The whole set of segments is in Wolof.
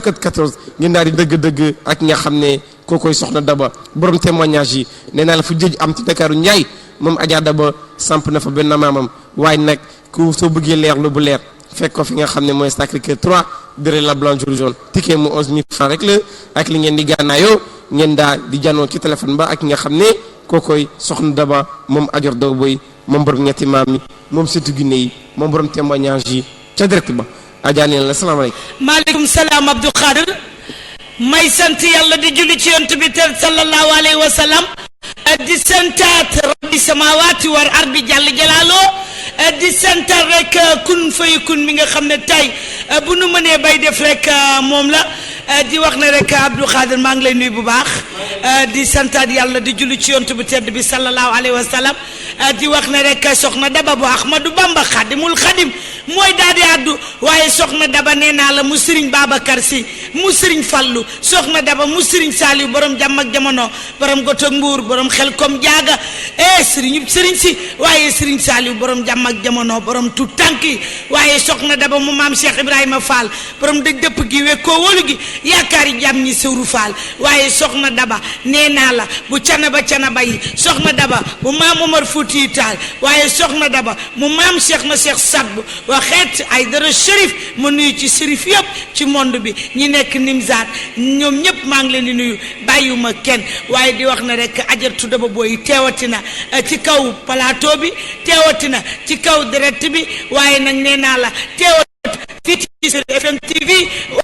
14 ngeen daal di dëgg-dëgg ak nga xam ne kookoy soxna Daba borom témoignage yi nee naa la fu jëj am ci Dakaru Njaay moom Adja Daba samp na fa benn maamam waaye nag ku soo bëggee leer lu bu leer fekk ko fi nga xam ne mooy Sacré-Cœur 3 derrière la blanche jaune ticket mu 11 000 francs rek la ak li ngeen di gànnaayoo ngeen daal di janoo ci téléphone ba ak nga xam ne kookoy soxna Daba moom Adja Daba boy moom borom ñetti maam yi moom surtout Guinée yi moom borom témoignage yi ca direct ba Adja nee la salaamaaleykum. maaleykum salaam Abdou Khadir may sant yàlla di julli ci yonent bi te sallallahu alayhi wa sallam di santaat rabbi samawati war ardi jàll jalaaloo di santaat rek kun fayakun mi nga xam ne tey bu nu mënee bay def rek moom la di wax ne rek Abdou Khadir maa ngi lay nuyu bu baax di santaat yàlla di julli ci yonent bi tedd bi sallallahu alayhi wa sallam di wax ne rek soxna Daba bu Ahmadou Bamba xadimul xadim mooy daal di àddu waaye soxna Daba nee naa la mu Serigne Babacar Sy mu Serigne Fallou soxna Daba mu Serigne Saliou borom jàmm ak jamono borom goto Mbuur borom xel kom jaaga Serigne si waaye Serigne Saliou borom jàmm ak jamono borom tout tànk yi waaye soxna Daba mu maam Cheikh Ibrahima Fall borom dëj dëpp gi wekkoo wóolu gi yaakaari jàmm ñi sëwru Fall waaye soxna Daba nee naa la bu canaba yi soxna Daba bu maam Omar Fouti Taal waaye soxna Daba mu maam Cheikh na Cheikh Sadbu waxeet ay dara shérif ma nuyu ci shérif yëpp ci monde bi ñi nekk Nimzaat ñoom ñëpp maa ngi leen di nuyu bàyyiwuma kenn waaye di wax ne rek Ajaratu Daba Boy teewati na ci kaw plateau bi teewati na ci kaw direct bi waaye nag nee naa la teewati fii ci FM TV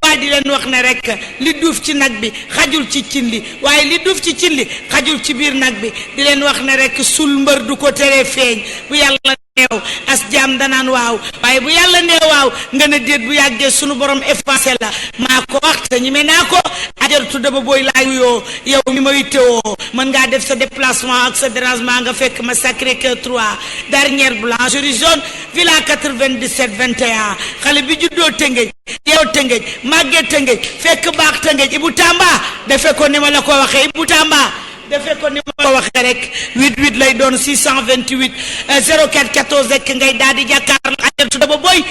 waaye di leen wax ne rek li duuf ci nag bi xajul ci cin li waaye li duuf ci cin li xajul ci biir nag bi di leen wax ne rek sul mbër du ko teree feeñ bu yàlla neew as jaam danaan waaw waaye bu yàlla neew waaw nga ne déet bu yàggee sunu borom effacé la maa ko wax te ñi me naa ko Ajaratu Daba Boy laa yoo yow mi ma yittewoo mën ngaa def sa déplacement ak sa dérangement nga fekk ma Sacré-Cœur 3 dernière blancherie jaune villa 97 21 xale bi juddoo Tëngéej yow Tëngéej màggee Tëngéej fekk baax Tëngéej Ibou Tamba defe ko ni ma la ko waxee Ibou Tamba defe ko ni ma ko waxee rek 88 lay doon 628 04 14 rek ngay daal di jàkkaarloo Ajaratu Daba Boy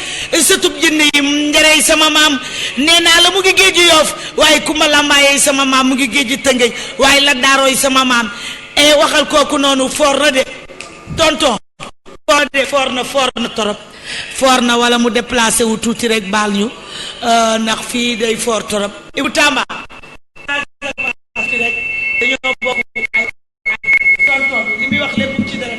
sëtub jinne yi nderey sama maam nee naa la mu ngi géeju Yoof waaye Kumba Lambaayey sama maam mu ngi géeju Tëngéej waaye la daarooy sama maam waxal kooku noonu foor na de tonton foor na torop foor na wala mu déplacé wu tuuti rek baal ñu ndax fii day foor torop Ibou Tamba rek dañoo bokk tonton li muy wax lépp ci dara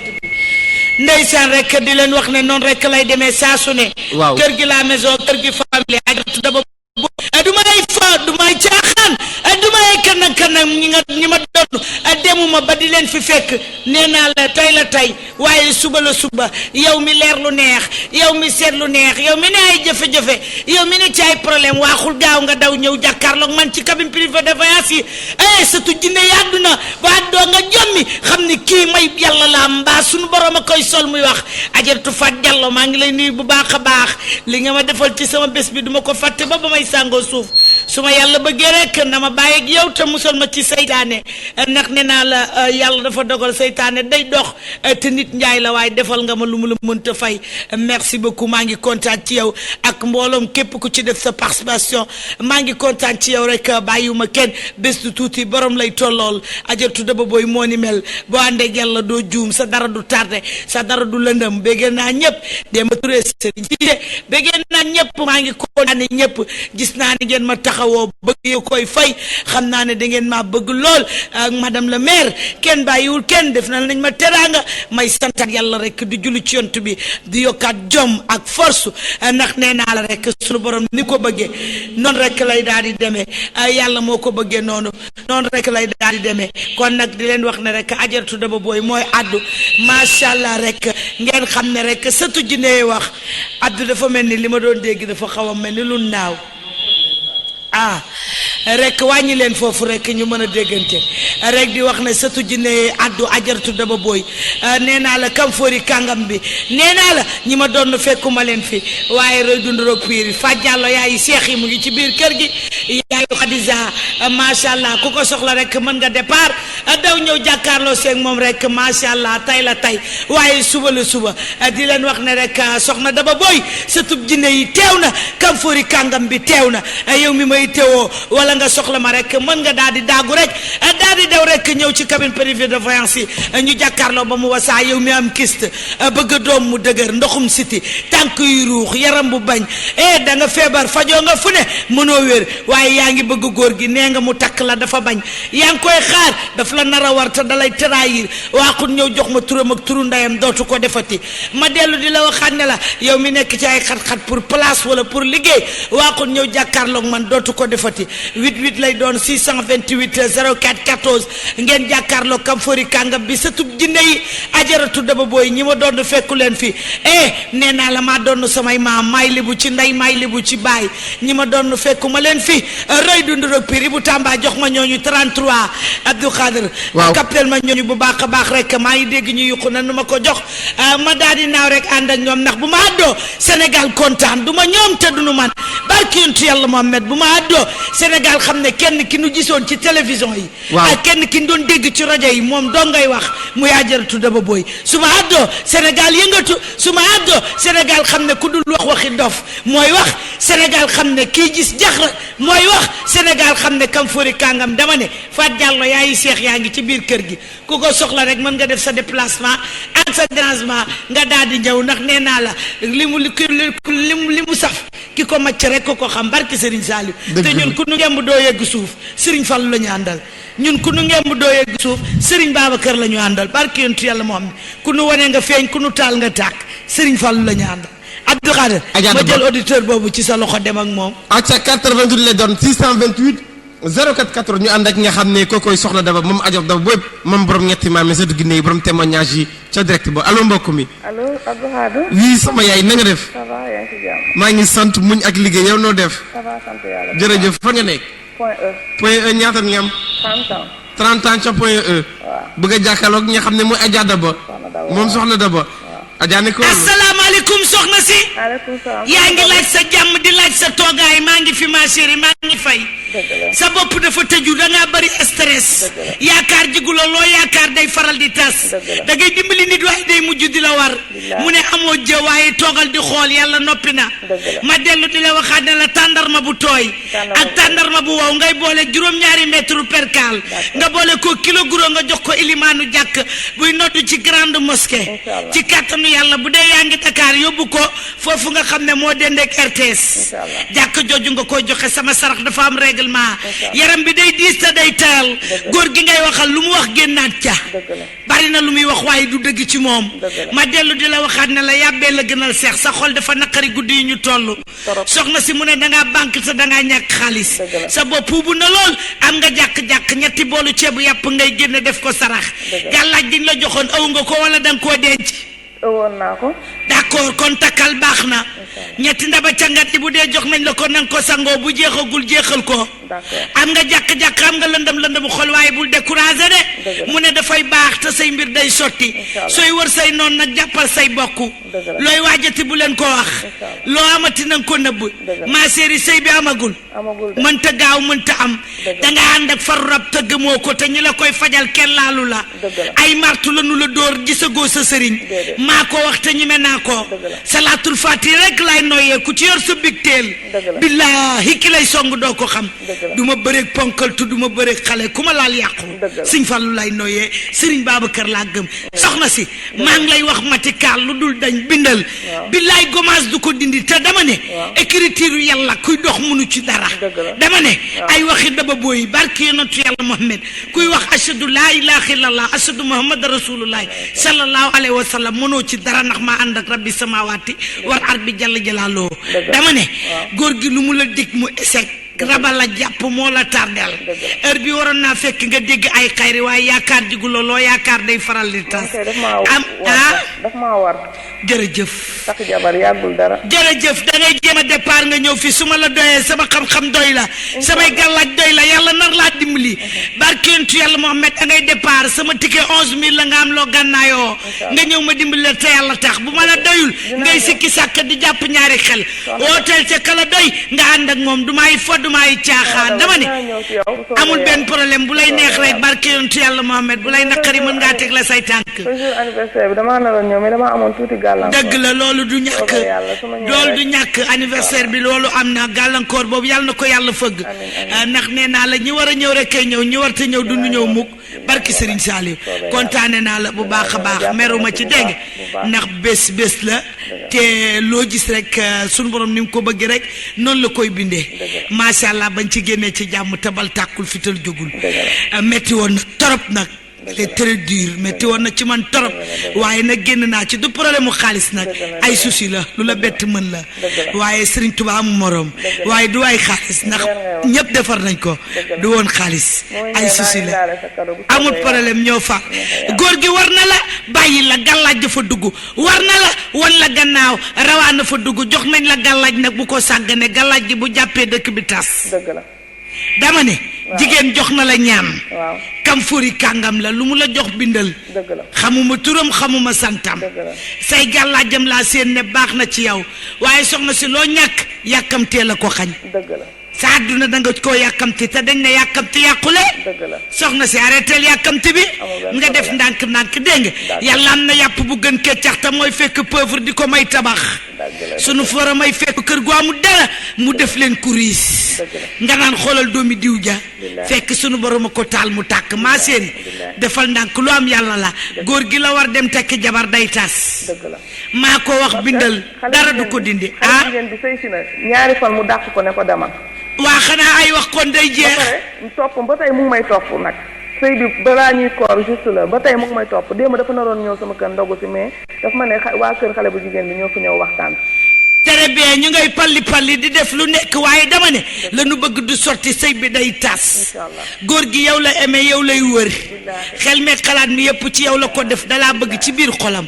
ndeysaan rek di leen wax ne noonu rek lay demee saa su ne kër gi la maison kër gi famille Ajaratu Daba Boy du may fa du may caaxaan du may kanam ñi ma doon demuma ba di leen fi fekk nee naa la tey waaye suba la suba yow mi leer lu neex yow mi seet lu neex yow mi ne ay jafe-jafe yow mi ne ci ay problème waaxul gaaw nga daw ñëw jàkkaarloog man ci cabine privée de voyage yi surtout jinne yàddu na ba doo nga jommi xam ni kii may yàlla la mbaa suñu borom a koy sol muy wax Ajaratu Fat Diallo maa ngi lay nuyu bu baax a baax li nga ma defal ci sama bés bi duma ko fàtte ba may sàngoo suuf su ma yàlla bëggee rek na ma bàyyi ak yow te musal ma ci seytaane ndax nee naa la yàlla dafa dogal seytaane day dox te nit njaay la waaye defal nga ma lu mu la mënta fay merci beaucoup maa ngi kontaan ci yow ak mbooloom képp ku ci def sa participation maa ngi kontaan ci yow rek bàyyiwuma kenn bés du tuuti borom lay tollool Ajaratu Daba Boy moo ni mel boo àndee yàlla doo juum sa dara du tardé sa dara du lëndëm béggee naa ñëpp Demba Touré Serigne Cissé béggee naa ñëpp maa ngi kontaan ñëpp gis naa ni ngeen ma taxawoo bëgg koy fay xam naa ne da ngeen maa bëgg lool ak madame le maire kenn bàyyiwul kenn def na nañ ma teraanga may santaat yàlla rek di julli ci yont bi di yokkaat jom ak force ndax nee naa la rek sunu borom ni ko bëggee noonu rek lay daal di demee yàlla moo ko bëggee noonu rek lay daal di demee kon nag di leen wax ne rek Ajaratu Daba Boy mooy addu macha allah rek ngeen xam ne rek sëtu jinne wax addu dafa mel ni li ma doon dégg dafa xaw a mel ni lu naaw rek wàññi leen foofu rek ñu mën a déggante rek di wax ne sëtu jinne addu Ajaratu Daba Boy nee naa la kam foori kàngam bi nee naa la ñi ma doon fekkuma leen fi waaye roy dund roog piir Fat Diallo yaayi seex yi mu ngi ci biir kër gi yaayu Khadija macha allah ku ko soxla rek mën nga départ daw ñëw jàkkaarloo seeg moom rek macha allah tay la tay waaye suba la suba di leen wax ne rek soxna Daba Boy sa tub jinne yi teew na kam fori kàngam bi teew na yow mi may teewoo wala nga soxla ma rek mën nga daal di daagu rek daal di daw rek ñëw ci cabine privée de voyance yi ñu jàkkaarloo ba mu wasaa yow mi am kyste bëgg doom mu dëgër ndoxum siti tànk yu ruux yaram bu bañ da nga feebar fajoo nga fu ne mënoo wér waaye yaa ngi bëgg góor gi nee nga mu takk la dafa bañ yaa ngi koy xaar daf la nar a war te dalay trahir waaxut ñëw jox ma turam ak turu ndeyam dootu ko defati ma dellu di la waxaat ne la yow mi nekk ci ay xat-xat pour place wala pour liggéey waaxut ñëw jàkkaarloog man dootu ko defati 88 lay doon 628 04 14 ngeen jàkkaarloog kam fori kàngam bi sa tub jinne yi ajaratu Daba Boy ñi ma doon fekku leen fi nee naa la maa doon samay maam maay libu ci ndey maay libu ci baay ñi ma doon fekku ma leen fi rëy dund rek piri bu Tamba jox ma ñooñu 33 Abdou Khadir kaptel ma ñooñu bu baax a baax rek maa ngi dégg ñu yuqu na nu ma ko jox ma daal di naaw rek ànd ak ñoom ndax bu ma àddoo Sénégal kontaan du ma ñoom te duñu man barki yontu yàlla Mohamed bu ma àddoo Sénégal xam ne kenn ki nu gisoon ci télévision yi ak kenn ki nu doon dégg ci rajo yi moom doo ngay wax muy ajaratu Daba Boy su ma àddoo Sénégal yëngatu su ma àddoo Sénégal xam ne ku dul wax waxi dof mooy wax Sénégal xam ne kii gis jaxra mooy wax Sénégal xam ne kam fori kàngam dama ne Fat Diallo yaayi seex yaa ngi ci biir kër gi ku ko soxla rek mën nga def sa déplacement ak sa dérangement nga daal di ñëw ndax nee naa la li mu saf ki ko macc rek ko xam barki Serigne Saliou te ñun ku nu ngemb doo yegg suuf Serigne Fallou la ñu àndal ñun ku nu ngemb doo yegg suuf Serigne Babacar la ñu àndal barki yontu yàlla moo am ku nu wane nga feeñ ku nu taal nga tàkk Serigne Fallou la ñu àndal Abdou Khader ma jël auditeur boobu ci sa loxo dem ak moom acca 88 lay doon 628 04 14 ñu ànd ak nga xam ne kookoy soxna Daba moom ajob Daba Boy moom borom ñetti maam yi sa dugg yi borom témoignage yi ca direct ba allo mbokk mi. allo Abdou Khader. oui sama yaay na nga def. ça va yaa ngi ci jàmm. maa ngi sant muñ ak liggéey yow noo def. ça va sant yàlla. jërëjëf fan nga nekk. point E. point E ñaata nga am. 30 ans. 30 ans ca point E. waaw bëgg a jàkkaarloog ñi nga xam ne mooy Adja Daba. moom soxna Daba. Adja ne ko. asalaamaaleykum soxna si. maaleykum salaam. yaa ngi laaj sa jàmm di laaj sa toogaay maa ngi fi ma chérie maa ngi fay. sa bopp dafa tëju da ngaa bari stress. yaakaar jigula loo yaakaar day faral di tas. da ngay dimbali nit waaye day mujj di la war. mu ne amoo jë waaye toogal di xool yàlla noppi na. ma dellu di la waxaat ne la tàndarma bu tooy. ak tàndarma bu wow ngay boole juróom-ñaari mètre percal. nga boole ko kilo guro nga jox ko ilimaanu jàkk buy noddu ci grande mosquée. ci kàttanu yàlla bu dee yaa ngi Dakar yóbbu ko foofu nga xam ne moo dendeek RTS. jàkk jooju nga koy joxe sama sarax dafa am règlement yaram bi day diis te day tayal góor gi ngay waxal lu mu wax génnaat ca bari na lu muy wax waaye du dëgg ci moom ma dellu di la waxaat ne la yàbbee la gënal seex sa xol dafa naqari guddi yi ñu toll soxna si mu ne dangaa banque te dangaa ñàkk xaalis sa bopp bu na lool am nga jàkk-jàkk ñetti boolu ceebu yàpp ngay génne def ko sarax gàllaaj giñ la joxoon aw nga ko wala danga koo denc ëwoon naa ko. d'accord kon takkal baax na ñetti ndaba cangat yi bu dee jox nañ la ko nanga ko sangoo bu jeexagul jeexal ko am nga jàkk-jàkk am nga lëndëm xol waaye bul découragé de mu ne dafay baax te say mbir day sotti sooy wër say noonu nag jàppal say bokk looy waajati bu leen ko wax loo amati nanga ko nëbb ma séeri sëy bi amagul mënta gaaw mënta am danga ànd ak faru rab te gëmoo ko te ñi la koy fajal kenn laalu la ay martu la nu la dóor gisagoo sa sëriñ maa ko wax te ñime naa ko salaatul faati rek lay noyyee ku ci yor sa bigteel billaahi ki lay song doo ko xam du ma bëreeg ponkal tu du ma bëreeg xale ku ma laal yàqu sëñ Fallu lay noyyee sëriñ Babacar laa gëm soxna si maa ngi lay wax matikaal lu dul dañ bindal billaay gommage du ko dindi te dama ne écriture yàlla kuy dox munu ci dara dama ne ay waxi Daba Boy barki yonentu yàlla Muhammad kuy wax ashadu laa ilaaha illallah ashadu muhammad rasulullah sallallahu alayhi wa sallam mënoo ci dara ndax maa ànd ak rabbi samawaati war arbi jalla jalaaloo dama ne góor gi lu mu la dig mu échec rabal la jàpp moo la tardel heure bi waroon naa fekk nga dégg ay xayri waaye yaakaar jiguloo loo yaakaar day faral di tas am daf maa war jërëjëf takk jabar yàggul dara jërëjëf da ngay jéem a départ nga ñëw fi su ma la doyee sama xam-xam doy la samay gàllaaj doy la yàlla nar laa dimbali barkeentu yàlla Mohamed da ngay départ sama ticket 11000 la nga am loo gànnaayoo nga ñëw ma dimbali la te yàlla tax bu ma la doyul ngay sikki sàkk di jàpp ñaari xel wooteel ca kala doy nga ànd ak moom du may fod dumay caaxaan dama ne amul benn problème bu lay neex rek barke yontu yàlla Mohamed bu lay naqari mën ngaa teg la say tànk jour anniversaire bi damaa naroon ñëw mais dama amoon tuuti gàllankoor dëgg la loolu du ñàkk anniversaire bi loolu am na gàllankoor boobu yàlla na ko yàlla fëgg ndax nee naa la ñi war a ñëw rek kay ñëw ñi war te ñëw du ñu ñëw mukk barki Serigne Saliou kontaane naa la bu baax a baax meruma ci dégg ndax bés la te loo gis rek sunu borom ni mu ko bëgg rek noonu la koy bindee macha allah bañ ci génnee ci jàmm tabal tàkkul fital jógul metti woon na torop nag c'est très dur metti woon na ci man torop waaye nag génn naa ci du problème mu xaalis nag ay souci la lu la bett mën la waaye Serigne Touba amu morom waaye du ay xaalis ndax ñëpp defar nañ ko du woon xaalis ay souci la amul problème ñoo fa góor gi war na la bàyyi la gàllaaj dafa dugg war na la wan la gannaaw rawaan na fa dugg jox nañ la gàllaaj nag bu ko sàggane gàllaaj gi bu jàppee dëkk bi tas dama ne jigéen jox na la ñaan kam fori kàngam la lu mu la jox bindal xamuma turam xamuma santam say gàllaajam laa seen ne baax na ci yow waaye soxna si loo ñàkk yàkkamtee la ko xañ sa àdduna da nga koo yàkkamti te dañ ne yàkkamti yàqule soxna si arrêtel yàkkamti bi nga def ndànk-ndànk dégg nga yàlla am na yàpp bu gën keccax te mooy fekk pauvre di ko may tabax sunu fora may fekk kër gu amul dara mu def leen kuriis nga naan xoolal doomi diw ja fekk sunu borom a ko taal mu tàkk maa séeri defal ndànk lu am yàlla la góor gi la war dem tekki jabar day tas maa ko wax bindal dara du ko dindi jigéen bi sëy si na ñaari fan mu dàq ko ne ko demal waa xanaa ay wax kon day jeex topp ba tey mu ngi may topp nag sëy bi balaa ñuy koor juste la ba tey mu ngi may topp démb dafa naroon ñëw sama kër ndogu si mais daf ma ne waa kër xale bu jigéen bi ñoo fi ñëw waxtaan tere bien ñu ngay palli di def lu nekk waaye dama ne la nu bëgg du sotti sëy bi day tas góor gi yow la aimé yow lay wër xel meeg xalaat mi yëpp ci yow la ko def dalaa bëgg ci biir xolam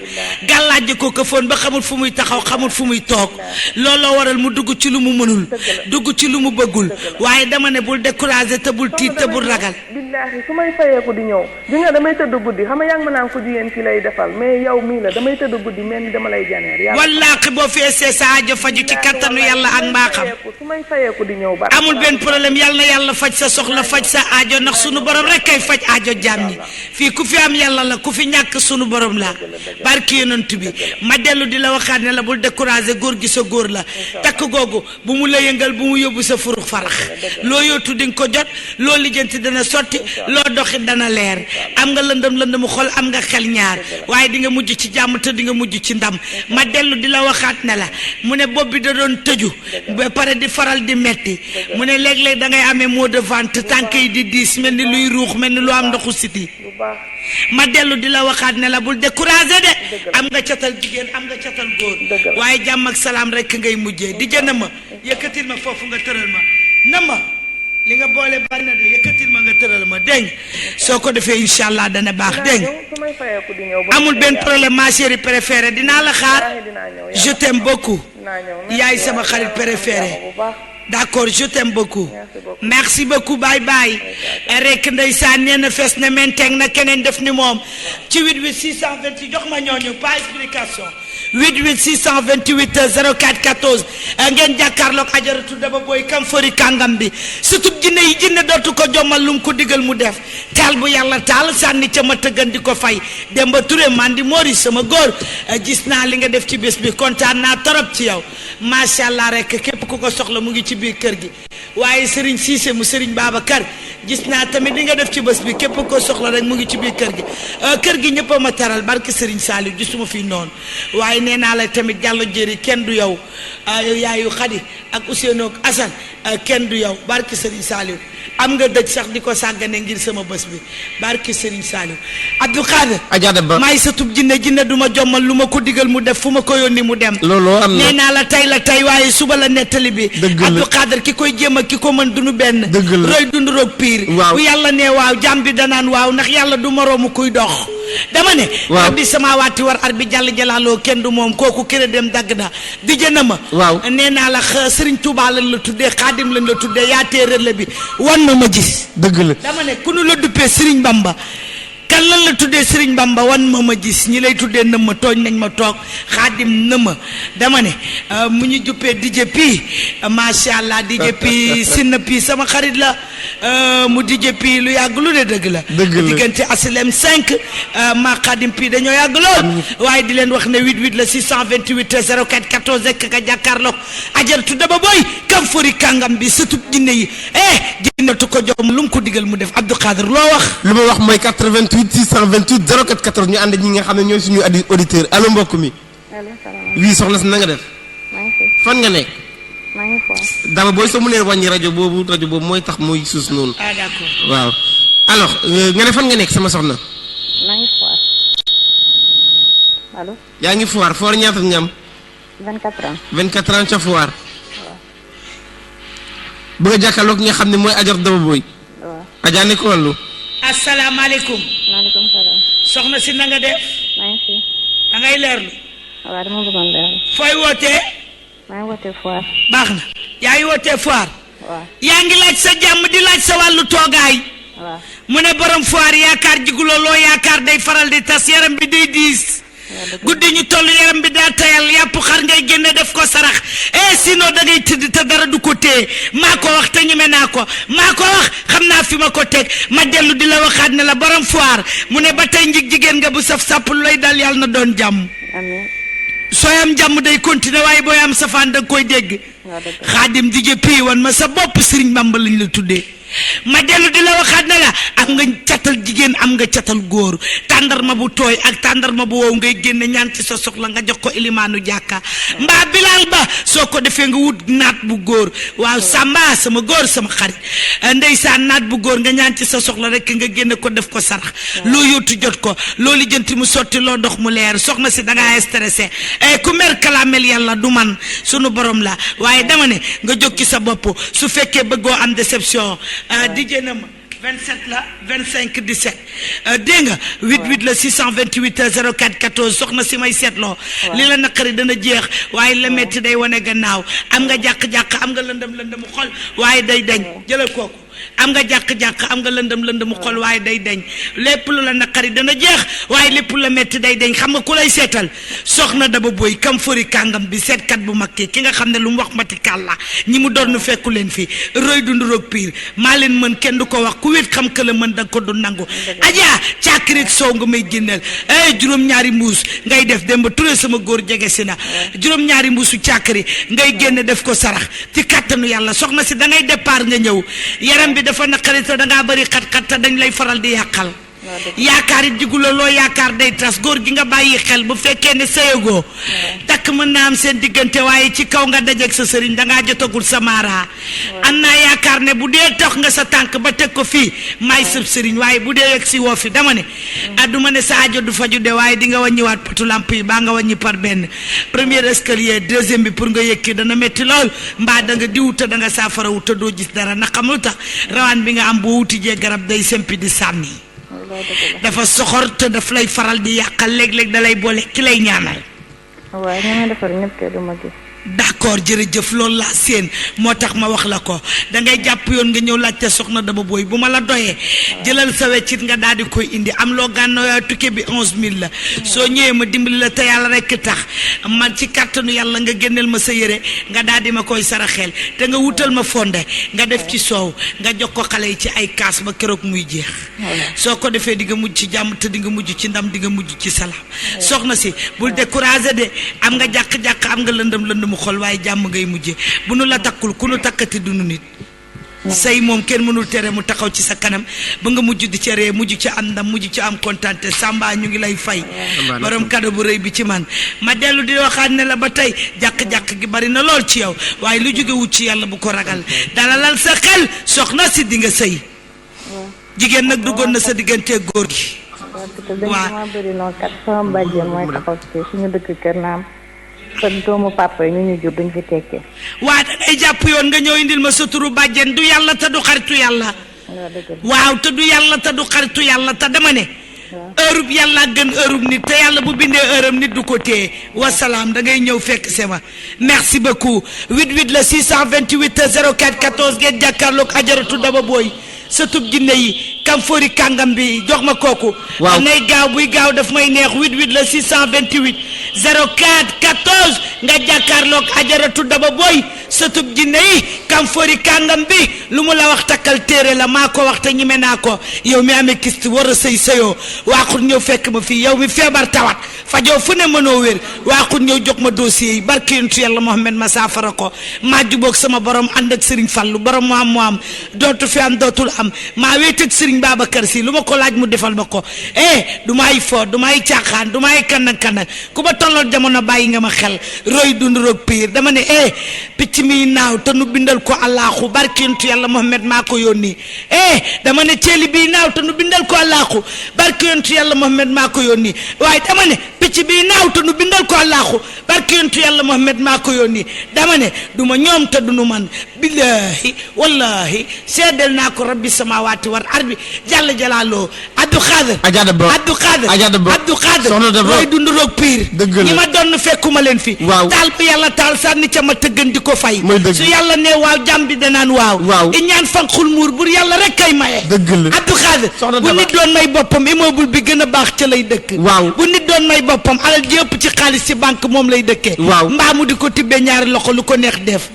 gàllaaje ko këfoon ba xamul fu muy taxaw xamul fu muy toog looloo waral mu dugg ci lu mu mënul dugg ci lu mu bëggul waaye dama ne bul découragé te bul tiit te bul ragal billaahi su may fayeeku di ñëw di nga damay tëdd guddi xam nga yaa ngi ma naan ko jigéen ki lay defal mais yow mii la damay tëdd guddi mel ni dama lay janeer wallaahi boo feesee sa aajo faju ci kattanu yàlla ak mbaaxam su may fayeeku di ñëw ba amul benn problème yàlla na yàlla faj sa soxla faj sa aajo ndax sunu borom rek kay faj aajo jaam ñi fii ku fi am yàlla la ku fi ñàkk sunu borom la barki yonent bi ma dellu di la waxaat ne la bul découragé góor gi sa góor la takk googu bu mu la yëngal bu mu yóbbu sa furux farax loo yóotu di nga ko jot loo lijjanti dana sotti loo doxi dana leer am nga lëndëm xol am nga xel ñaar waaye di nga mujj ci jàmm te di nga mujj ci ndam ma dellu di la waxaat ne la mu ne bopp bi da doon tëju ba pare di faral di metti mu ne léeg-léeg da ngay amee mot de ventre tànk yi di diis mel ni luy ruux mel ni lu am ndoxu siti ma dellu di la waxaat ne la bul découragé de am nga catal jigéen am nga catal góor waaye jàmm ak salaam rek ngay mujjee di jënd ma yëkkatil ma foofu nga tëral ma na ma li nga boole bari na de yëkkatil ma nga tëral ma dégg soo ko defee incha allah dana baax dégg amul benn problème ma chérie préférée dinaa la xaar je t'aime beaucoup yaay sama xarit préféré d'accord je t'aime beaucoup merci beaucoup bye bye rek ndeysaan nee na fees na menteng na keneen def ni moom ci 88 628 jox ma ñooñu pas explication 88 628 04 14 ngeen jàkkaarloog ajaratu daba booy kam fori kàngam bi surtout jinne yi jinne dootu ko jommal lu mu ko digal mu def taal bu yàlla taal sànni ca ma tëggan di ko fay Demba Touré man di Mori sama góor gis naa li nga def ci bés bi kontaan naa torop ci yow macha allah rek képp ku ko soxla mu ngi ci biir kër gi waaye Serigne Cissé mu Serigne Babacar gis naa tamit li nga def ci bés bi képp ko soxla rek mu ngi ci biir kër gi ñëpp a ma taral barke Serigne Saliou gisuma fi noonu waaye nee naa la tamit jàllo jëri kenn du yow yaayu Xadi ak Ousseynou ak Assane kenn du yow barke Serigne Saliou am nga dëj sax di ko sàggane ngir sama bés bi barke Serigne Saliou Abdou Khader ajaada ba maay sa tub jinne du ma jommal lu ma ko digal mu def fu ma ko yónni mu dem looloo am na nee naa la tey waaye suba la nettali bi Abdou Khader ki koy jéem ak ki ko mën dunu benn roy dund roog piir bu yàlla ne waaw jàmm bi danaan waaw ndax yàlla du moroomu kuy dox dama ne rabbi samaawaati war ar bi jàll jalaaloo kenn du moom kooku kër dem dagg na di jëna ma nee naa la Serigne Touba lañ la tuddee Xaadim lañ la tuddee yaa téeréer la bi wan ma gis dëgg la dama ne ku nu la duppee Serigne Bamba Sénégal lan la tuddee Serigne Bamba wan ma gis ñi lay tuddee nëmma tooñ nañ ma toog xaadim nëmma dama ne mu ñu juppee DJ Pi macha allah DJ Pi sinna Pi sama xarit la mu DJ Pi lu yàgg lu de dëgg la diggante aslem 5 ma xaadim Pi dañoo yàgg lool waaye di leen wax ne 88 la 628 04 14 ek ka jàkkaarloog ajaratu daba boy kam fori kàngam bi sëtub jinne yi jinnatu ko jom lu mu ko digal mu def Abdou Khadir loo wax lu ma wax mooy 88 628 04 14 ñu ànd ñi nga xam ne ñooy suñu auditeur allo mbokk mi. allo salaamaaleykum. oui soxna si na nga def. maa ngi fi. fan nga nekk. maa ngi foofu. dama booy soo mënee wàññi rajo boobu mooy tax muy suus noonu. d'accord waaw alors nga ne fan nga nekk sama soxna. maa ngi foire. allo. yaa ngi foire ñaata nga am. 24 ans. 24 ans ca foire. bëgg a jàkkaarloog nga xam ne mooy ajar daba booy. waaw. Adja nekk wàllu. asalaamaaleykum maaleykum salaam. soxna si na nga def maa ngi fi. da ngay leerlu waaw dama bëggoon leerlu. fooy wootee maa ngi wootee foire. baax na yaa ngi wootee foire waaw. yaa ngi laaj sa jàmm di laaj sa wàllu toogaay waaw. mu ne borom foire yaakaar jiguloo loo yaakaar day faral di tas yaram bi day diis guddi ñu toll yaram bi daa tayal yàpp xar ngay génne def ko sarax sinon da ngay tëdd te dara du ko téye maa ko wax te ñeme naa ko maa ko wax xam naa fi ma ko teg ma dellu di la waxaat ne la borom foire mu ne ba tey njig jigéen nga bu saf sàpp lu lay dal yàlla na doon jàmm amiin. sooy am jàmm day continuer waaye booy am safaan da nga koy dégg waaw dëgg la. xaadim DJ Pi wan ma sa bopp Serigne Bamba lañ la tuddee ma dellu di la waxaat ne la am nga catal jigéen am nga catal góor tàndarma bu tooy ak tàndarma bu wow ngay génne ñaan ci sa soxla nga jox ko ilimaanu jàkka mbaa bilaal ba soo ko defee nga wut naat bu góor waaw samba sama góor sama xarit ndeysaan naat bu góor nga ñaan ci sa soxla rek nga génne ko def ko sarax loo yóotu jot ko loo lijjanti mu sotti loo dox mu leer soxna si da ngaa stressé ku mer kalaamel yàlla du man sunu borom la waaye dama ne nga jóg ci sa bopp su fekkee bëggoo am déception DJ na ma 27 la 25 17 dégg nga 88 la 628 04 14 soxna si may seetloo li la naqari dana jeex waaye la metti day wane gannaaw am nga jàq-jàq am nga lëndëm xol waaye day dañ jëlal kooku am nga jàq-jàq am nga lëndëm xol waaye day dañ lépp lu la naqari dana jeex waaye lépp lu la metti day dañ xam nga ku lay seetal soxna daba boy kam fori kàngam bi seetkat bu mag ki nga xam ne lu mu wax mati kàlla ñi mu doon fekku leen fi roy du nduroog piir maa leen mën kenn du ko wax ku wét xam que la mën da ko du nangu ajaa càkk rek soow nga may génneel juróom-ñaari mbuus ngay def dem ba turé sama góor jege si na juróom-ñaari mbuusu càkkri ngay génne def ko sarax ci kàttanu yàlla soxna si da ngay départ nga ñëw yaram bi dafa naqari te da ngaa bëri xat-xat te dañ lay faral di yàqal yaakaar it jigula loo yaakaar day tas góor gi nga bàyyi xel bu fekkee ne sëyagoo takk mën naa am seen diggante waaye ci kaw nga dajeeg sa sëriñ dangaa jotagul sa maara am naa yaakaar ne bu dee tax nga sa tànk ba teg ko fii may sëb sëriñ waaye bu dee yegg si woo fi dama ne adduma ne sa aajo du faju de waaye di nga wàññiwaat potu lamp yi baa nga wàññi par benn premier escalier deuxième bi pour nga yëkki dana métti lool mbaa da nga diw te da nga saafara wu te doo gis dara ndax xam lu tax rawaan bi nga am boo wuti jee garab day sempi di sànni dafa soxor te daf lay faral di yàqal léeg-léeg da lay boole ki lay ñaanal. waaye ñi ma defar ñëpp kay du ma gis. d'accord jërëjëf loolu laa seen moo tax ma wax la ko da ngay jàpp yoon nga ñëw laajte soxna daba booy bu ma la doyee jëlal sa weccit nga daal di koy indi am loo gànnaaw tukkee bi 11000 la soo ñëwee ma dimbali la te yàlla rek tax man ci kàttanu yàlla nga génneel ma sa yére nga daal di ma koy saraxeel te nga wutal ma fonde nga def ci soow nga jox ko xale yi ci ay kaas ba keroog muy jeex soo ko defee di nga mujj ci jàmm te di nga mujj ci ndam di nga mujj ci salaam soxna si bul découragé de am nga jàq-jàq am nga lëndëm xol waaye jàmm ngay mujje bu nu la takkul ku nu takkati dunu nit say moom kenn mënul tere mu taxaw ci sa kanam ba nga mujj di ca ree mujj ci am ndam mujj ci am kontaante Samba ñu ngi lay fay borom kado bu rëy bi ci man ma dellu di waxaat ne la ba tey jàq-jàq gi bari na lool ci yow waaye lu jóge wut ci yàlla bu ko ragal dalalal sa xel soxna si di nga sëy jigéen nag duggoon na sa diggante góor gi waaw bëri noonu kat sama bàjjen mooy taxaw ci suñu dëkk kër naam sa doomu papa yi ñu jur duñ fi tekkee. waa da ngay jàpp yoon nga ñëw indil ma sa turu bàjjen du yàlla te du xaritu yàlla. waaw te du yàlla te du xaritu yàlla te dama ne. heure bi yàlla gën heure nit te yàlla bu bindee heure nit du ko téye wasalaam da ngay ñëw fekk sama merci beaucoup 88 la 628 04 14 ngeen jàkkaarloog ajaratu daba booy sëtub jinne yi kam fori kàngam bi jox ma kooku waaw nay gaaw buy gaaw daf may neex 88 la 628 04 14 nga jàkkaarloog ajaratu daba booy sëtub jinne yi kam fori kàngam bi lu mu la wax takkal téere la maa ko wax te ñime naa ko yow mi amee kist war a sëy sëyoo waaxut ñëw fekk ma fii yow mi feebar tawat fajoo fu ne mënoo wér waaxut ñëw jox ma dossier yi barke yontu yàlla Muhammad ma saafara ko maa jubóog sama borom ànd ak Serigne Fallou borom mu am dootu fi am dootul am maa wéet ak Serigne Babacar Sy lu ma ko laaj mu defal ma ko du may fo du may caaxaan du may kannak ku ba tolloon jamono bàyyi nga ma xel roy dund roog piir dama ne picc mi naaw te nu bindal ko Allahu barke yontu yàlla Muhammad maa ko yónni dama ne ceeli bi naaw te nu bindal ko Allahu barke yontu yàlla Muhammad maa ko yónni waaye dama ne picc bi naaw te nu bindal ko Allahu barke yontu yàlla Muhammad maa ko yónni dama ne du ma ñoom te du nu man billahi wallahi seedel naa ko rabbi samawati war arbi jàll jalaaloo Abdou Khader Abdou Khader looy dund roog piir ñi ma doon fekkuma leen fi taal ko yàlla taal sànni ca ma tëggan di ko fay su yàlla ne waaw jàmm bi danaan waaw i ñaan fanqul muur bur yàlla rek kay maye Abdou Khader bu nit doon may boppam immeuble bi gën a baax ca lay dëkk bu nit doon may boppam alal ji ëpp ci xaalis ci banque moom lay dëkkee mbaa mu di ko tibbee ñaari loxo lu ko neex def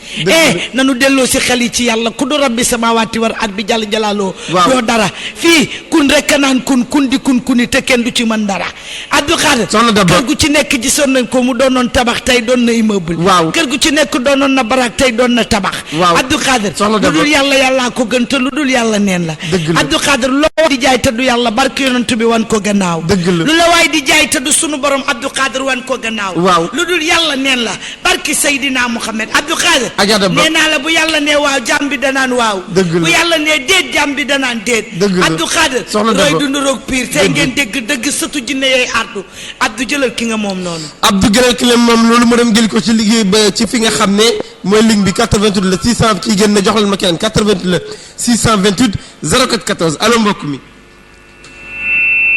nanu delloo si xel yi ci yàlla ku du rabbi samawati war at bi jàll jalaaloo doo dara fii kun rek naan kun di kuni te kenn du ci mën dara Abdou Khader kër gu ci nekk gisoon nañ ko mu doonoon tabax tey doon na immeuble kër gu ci nekk doonoon na barak tey doon na tabax Abdou Khader lu dul yàlla yàllaa ko gën te lu dul yàlla neen la Abdou Khader loo di jaay te du yàlla barke yonent bi wan ko gannaaw lu la waay di jaay te du sunu borom Abdou Khader wan ko gannaaw lu dul yàlla neen la barke Seydina Muhammad Abdou Khader nee naa la bu yàlla nee waaw jàmm bi danaan waaw bu yàlla nee déet jàmm bi danaan déet Abdou Khader roy dund roog piir tey ngeen dégg dëgg sëtu jinne yooyu ardu Abdou jëlal ki nga moom noonu Abdou jëlal ki nga moom loolu mu dem jël ko ci liggéey ba ci fi nga xam ne mooy ligne bi 88 la 600 kii gën na joxal ma keneen 88 la 628 04 14 allo mbokk mi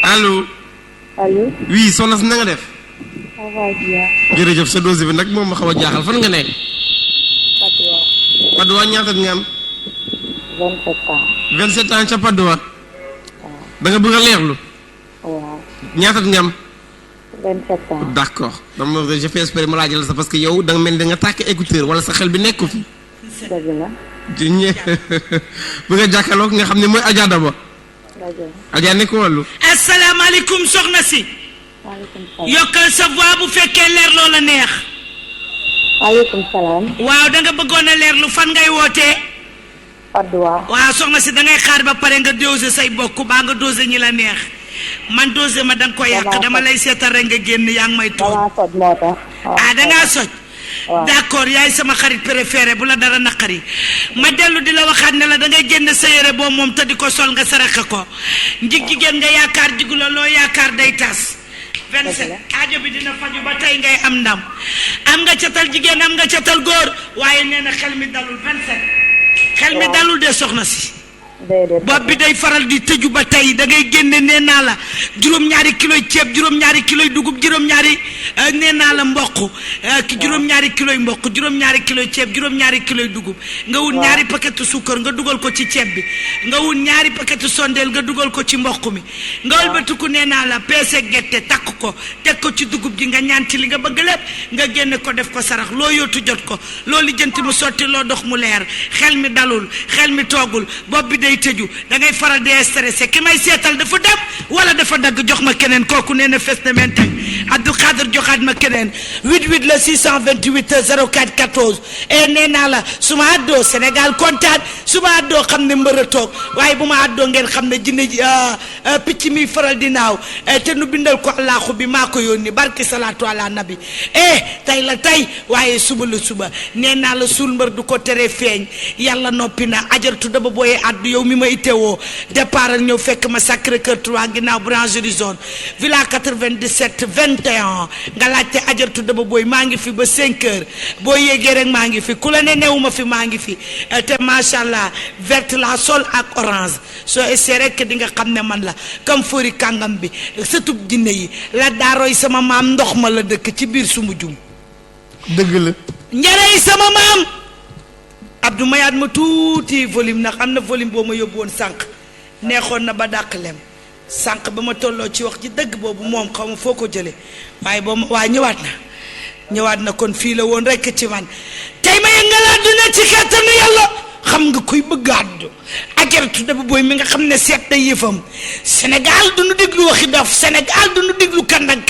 allo oui soxna si na nga def jërëjëf sa dose bi nag moom ma xaw a jaaxal fan nga nekk Padoa ñaata nga am 27 ans ca Padoa da nga bëgg a leerlu ñaata nga am 27 ans d'accord dama je fais espérer ma laajal sa parce que yow da nga mel ni da nga tàkk écouteur wala sa xel bi nekk ko fi dëgg la bu nga jàkkaarloo nga xam ne mooy Adja Daba Adja nekk wàllu asalaamaaleykum soxna si yokkal sa voix bu fekkee leer loo la neex waaleykum salaam waaw da nga bëggoon a leerlu fan ngay wootee Padoa waaw soxna si da ngay xaar ba pare nga dose say bokk baa nga dose ñi la neex man dose ma da nga ko yàq dama lay seetal rek nga génn yaa ngi may toog dangaa soj d'accord yaay sama xarit préféré bu la dara naqari ma dellu di la waxaat ne la da ngay génn sa yére boobu moom te di ko sol nga saraxe ko njig jigéen nga yaakaar jigu la loo yaakaar day tas 27 aajo bi dina faju ba tey ngay am ndam am nga catal jigéen am nga catal góor waaye nee na xel mi dalul 27 xel mi dalul de soxna si bopp bi day faral di tëju ba tey da ngay génne nee naa la juróom-ñaari kiloy ceeb juróom-ñaari kiloy dugub juróom-ñaari nee naa la mboq juróom-ñaari kiloy mboq juróom-ñaari kiloy ceeb juróom-ñaari kiloy dugub nga wut ñaari paquetu suukar nga dugal ko ci ceeb bi nga wut ñaari paquetu sondeel nga dugal ko ci mboq mi nga wëlbatiku nee naa la peese gerte takk ko teg ko ci dugub ji nga ñaan ci li nga bëgg lépp nga génne ko def ko sarax loo yóotu jot ko loo lijjanti mu sotti loo dox mu leer xel mi dalul xel mi toogul bopp bi day tëju da ngay faral di stressé ki may seetal dafa dem wala dafa dagg jox ma keneen kooku nee na fes na men teg Abdou Khader joxaat ma keneen 88 la 628 04 14 et nee naa la su ma àddoo Sénégal kontaan su ma àddoo xam ne mbër a toog waaye bu ma àddoo ngeen xam ne jinne picc mi faral di naaw te nu bindal ko Allahu bi maa ko yónni barki salaatu ala nabi tey la tey waaye suba la suba nee naa la suul mbër du ko tere feeñ yàlla noppi na ajartu daba booyee addu yow mi ma itteewoo départ ñëw fekk ma Sacré-Cœur 3 ginnaaw boulangerie zone villa 97 21 nga laajte ajartu daba booy maa ngi fi ba 5 heures boo yéegee rek maa ngi fi ku la ne newuma fi maa ngi fi te macha allah verte la sol ak orange soo essayé rek di nga xam ne man la kam fori kàngam bi sëtub jinne yi la daarooy sama maam ndox ma la dëkk ci biir sumu jum dëgg la njarey sama maam Abdou mayaat ma tuuti volume ndax am na volume boo ma yóbbu woon sànq neexoon na ba dàq lem sànq ba ma tolloo ci wax ji dëgg boobu moom xaw ma foo ko jëlee waaye boo ma waa ñëwaat na kon fii la woon rekk ci man tey ma yëngal àdduna ci kattanu yàlla xam nga koy bëgg àddu ajaratu Daba Boye mi nga xam ne seet na yëfam Sénégal du nu déglu waxi dof Sénégal du nu déglu kandang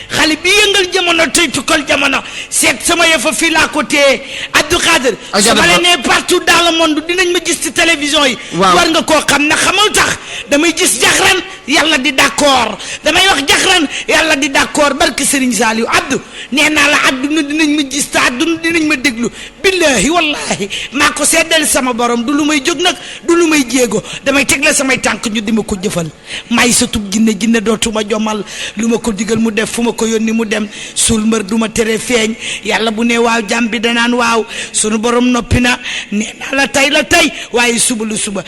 xale bi yëngal jamono tey tukkal jamono seet sama yëfa fii laa ko téye Abdou Khader sama la ne partout dans le monde dinañ ma gis ci télévision yi war nga koo xam ne xamul tax damay gis jaxran yàlla di d'accord damay wax jaxran yàlla di d'accord barke Serigne Saliou Abdou nee naa la àdduna dinañ ma gis te àdduna dinañ ma déglu billahi wallahi maa ko seddal sama borom du lu may jóg nag du lu may jéego damay tegle samay tànk ñu di ma ko jëfal may sa tub jinne dootuma jomal lu ma ko digal mu def fu ma ko yónni mu dem suul mbër du ma tere feeñ yàlla bu ne waaw jàmm bi danaan waaw sunu borom noppi na nee naa la tey waaye suba lu suba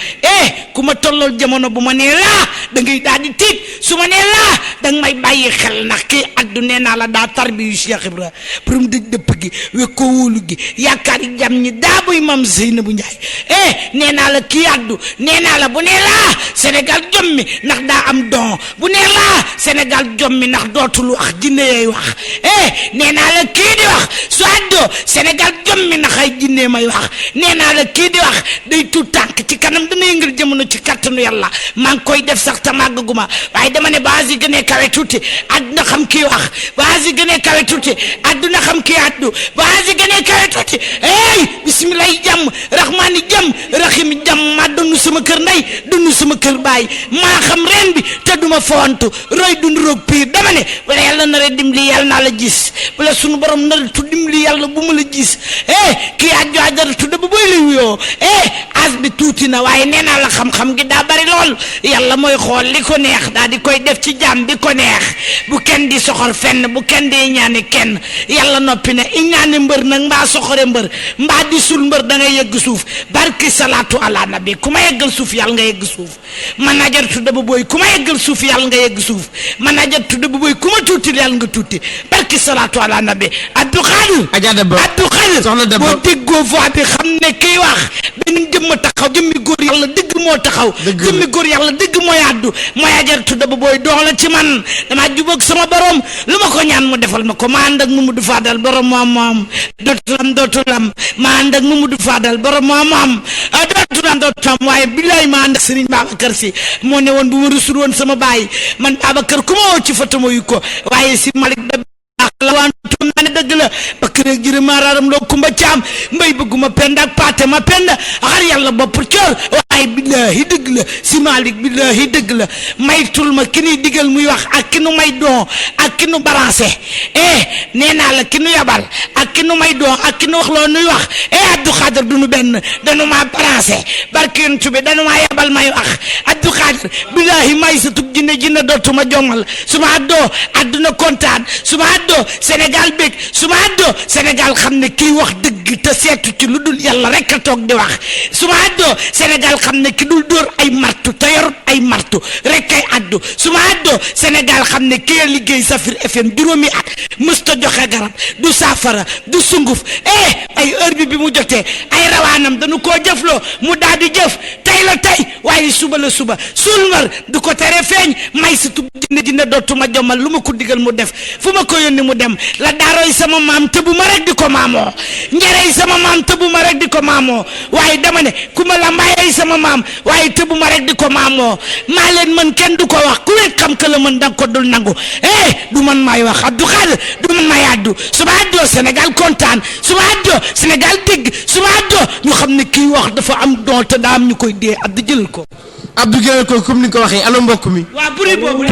ku ma tollool jamono bu ma nee laa da ngay daal di tiit su ma nee laa danga may bàyyi xel ndax kii addu nee naa la daa tarbiyu Cheikh Ibra pour mu dëj dëpp gi wekkoo wóolu gi yaakaar yi jàmm ñi daa buy mam Seynabou Ndiaye nee naa la kii addu nee naa la bu nee laa Sénégal jommi ndax daa am don bu nee laa Sénégal jommi ndax dootul wax jinne yay wax nee naa la kii di wax su addoo Sénégal jommi ndax ay jinne may wax nee naa la kii di wax day tuut tànk ci kanam dana yëngal jamono ci kattanu yàlla maa ngi koy def sax te màggaguma waaye dama ne base yi gënee kawe tuuti àdduna xam kii wax base yi gënee kawe tuuti àdduna xam kii addu base yi gënee kawe tuuti bismillahi jàmm rahmaani jàmm rahimi jàmm maa donnu sama kër ndey donnu sama kër baay maa xam ren bi te duma fowantu roy dund roog piir dama ne wala yàlla nara dimbali yàlla naa la gis wala sunu borom nara tu dimbali yàlla bu ma la gis kii addu Ajaratu Daba Boye lay wuyoo as bi tuuti na waaye nee naa la xam-xam gi daa bari lool yàlla mooy xool li ko neex daa di koy def ci jàmm bi ko neex bu kenn di soxor fenn bu kenn di ñaane kenn yàlla noppi na i ñaane mbër nag mbaa soxore mbër mbaa di sul mbër da nga yegg suuf barki salaatu ala nabi ku ma yeggal suuf yàlla nga yegg suuf man Ajaratu Daba Boye ku ma yeggal suuf yàlla nga yegg suuf man Ajaratu Daba Boye ku ma tuuti yàlla nga tuuti barki salaatu ala nabi Abdou Khader soxna Daba boo déggoo voix bi xam ne kii wax benn jëmm taxaw jëmmi góor yàlla dëgg moo taxaw jëmmi góor yàlla dëgg mooy àddu mooy Ajaratu Daba Boye doon la ci man damaa jubóog sama borom lu ma ko ñaan mu defal ma ko ma ànd ak Mamadou Fadal borom moom dootulam ma ànd ak Mamadou Fadal borom moom dootulam waaye billaay ma ànd ak Serigne Babacar Sy moo ne woon bu ma rusul woon sama baay man Babacar ku ma woo ci foto ma yu ko waaye si Malick la wantum naa ne dëgg la ba kër ak jërë maaraaram loo kumba caam mbay bëgguma penda ak paate ma penda xar yàlla bopp coor waaye billaahi dëgg la si Malick billaahi dëgg la maytul ma ki nuy digal muy wax ak ki nu may doon ak ki nu balancé nee naa la ki nu yabal ak ki nu may doon ak ki nu wax loo nuy wax Abdou Khader du nu benn danu maa balancé barke yonent bi danu maa yabal may wax Abdou Khader billaahi may sa tub jinne dootuma jongal su ma addoo adduna kontaan su ma addoo Sénégal bég su ma àddoo Sénégal xam ne kii wax dëgg te seetu ci lu dul yàlla rek a toog di wax su ma àddoo Sénégal xam ne ki dul dóor ay martu te yorut ay martu rek kay àddu su ma àddoo Sénégal xam ne kii a liggéey Safir FM juróomi at mësta joxe garab du saafara du sunguf ay heure bi mu jotee ay rawaanam dañu koo jëfloo mu daal di jëf tey la tey waaye suba la suba sulmar du ko tere feeñ may si tub jinne dootuma jomal lu ma ko digal mu def fu ma ko yónni mu dem la daaroy sama maam tëbu ma rek di ko maamoo njarey sama maam tëbu ma rek di ko maamoo waaye dama ne ku ma la mbayey sama maam waaye tëbu ma rek di ko maamoo maa leen mën kenn du ko wax ku wet xam ka la mën danga ko dul nangu du man maay wax Abdou Khader du man maay addu su ma addoo Sénégal kontaan su ma addoo Sénégal dégg su ma addoo ñu xam ne kii wax dafa am don te daa am ñu koy dee Abdou jëlal ko Abdou jëlal ko comme ni nga ko waxee allo mbokk mi waa buri boobu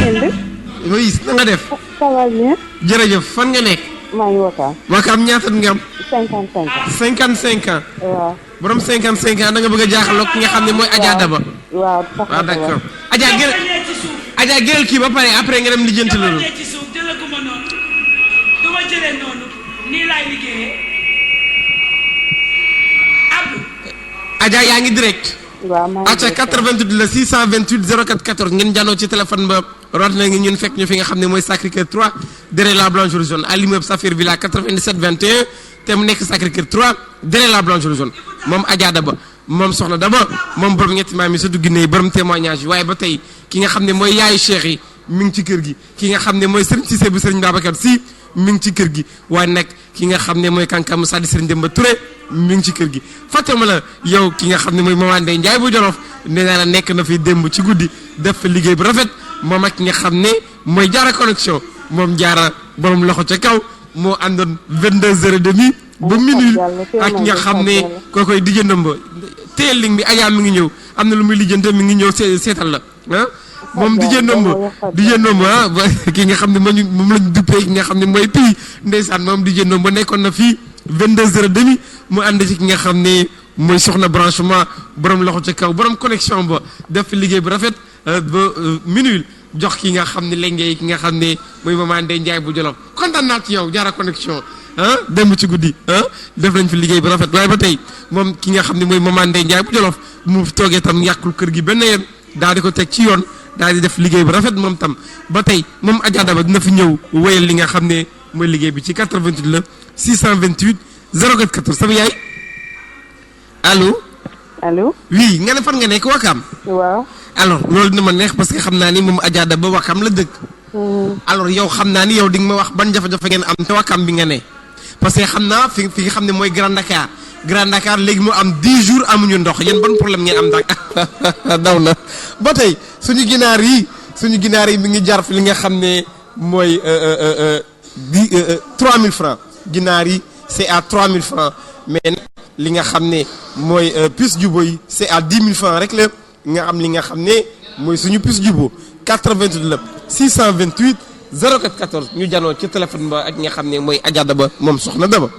oui na nga def ça va bien. jërëjëf fan nga nekk maa ngi Wakaam. Wakaam ñaata nga am 55 ans. 55 ans waaw. borom 55 ans da nga bëgg a jaaxaloo ki nga xam ne mooy Adja Daba waaw waaw d'accord Adja gëral kii ba pare après nga dem lijjanti loolu Adja yaa ngi direct waaw maa ngi acca 88 la 628 04 14 ngeen jànnoo ci téléphone ba root na ngi ñun fekk ñu fi nga xam ne mooy Sacré-Cœur 3 derrière la Blanche Jaune à l'immeuble Saphir Villa 97 21 te mu nekk Sacré-Cœur 3 derrière la Blanche Jaune moom Adja Daba moom soxna Daba moom borom ñetti maam yi sa dugg ne borom témoignage yi waaye ba tey ki nga xam ne mooy yaayu cheikh yi mi ngi ci kër gi ki nga xam ne mooy Serigne Cissé bu Serigne Babacar Sy mi ngi ci kër gi waaye nag ki nga xam ne mooy Kanka Moussa di Serigne Demba Touré mi ngi ci kër gi fàttewuma la yow ki nga xam ne mooy Maman Ndeye Ndiaye bu Jolof nee naa la nekk na fi démb ci guddi def fa liggéey bu rafet moom ak ki nga xam ne mooy jaara connexion moom jaara borom loxo ca kaw moo àndoon 22h30 ba minuit ak ki nga xam ne koo koy dijjë ndëmba teel ligne bi Adja mi ngi ñëw am na lu muy lijjante mi ngi ñëw seetal la ah moom dijjë ndëmba ah ki nga xam ne moom lañ duppee ki nga xam ne mooy pii ndeysaan moom dijjë ndëmba nekkoon na fii 22h30 mu ànd ci ki nga xam ne mooy soxna branchement borom loxo ca kaw borom connexion ba def liggéey bu rafet ba minuit jox ki nga xam ne léegi ki nga xam ne mooy Maman Ndeye Ndiaye bu Jolof kontaan naa ci yow jaara connexion ah démb ci guddi ah def nañ fi liggéey bu rafet waaye ba tey moom ki nga xam ne mooy Maman Ndeye Ndiaye bu Jolof mu toogee tam yàqul kër gi benn yoon daal di ko teg ci yoon daal di def liggéey bu rafet moom tam ba tey moom Adja Daba dina fi ñëw wéyal li nga xam ne mooy liggéey bi ci 88 la 628 04 14 sama yaay allo. allo. oui nga ne fan nga nekk Wakaam. waaw. alors loolu dina ma neex parce que xam naa ni moom Adja Daba Wakaam la dëkk. alors yow xam naa ni yow di nga ma wax ban jafe-jafe ngeen am te Wakaam bi nga ne parce que xam naa fi nga xam ne mooy Grand Dakar Grand Dakar léegi mu am 10 jours amuñu ndox yéen ban problème ngeen am dak daw na ba tey suñu ginaar yi mi ngi jar fi li nga xam ne mooy 3000 francs ginaar yi c'est à 3000 francs mais li nga xam ne mooy puce jubo yi c'est à 10 000 francs rek la nga am li nga xam ne mooy suñu puce jubo 88 la 628 04 14 ñu janoo ci téléphone ba ak nga xam ne mooy Adja Daba moom soxna Daba.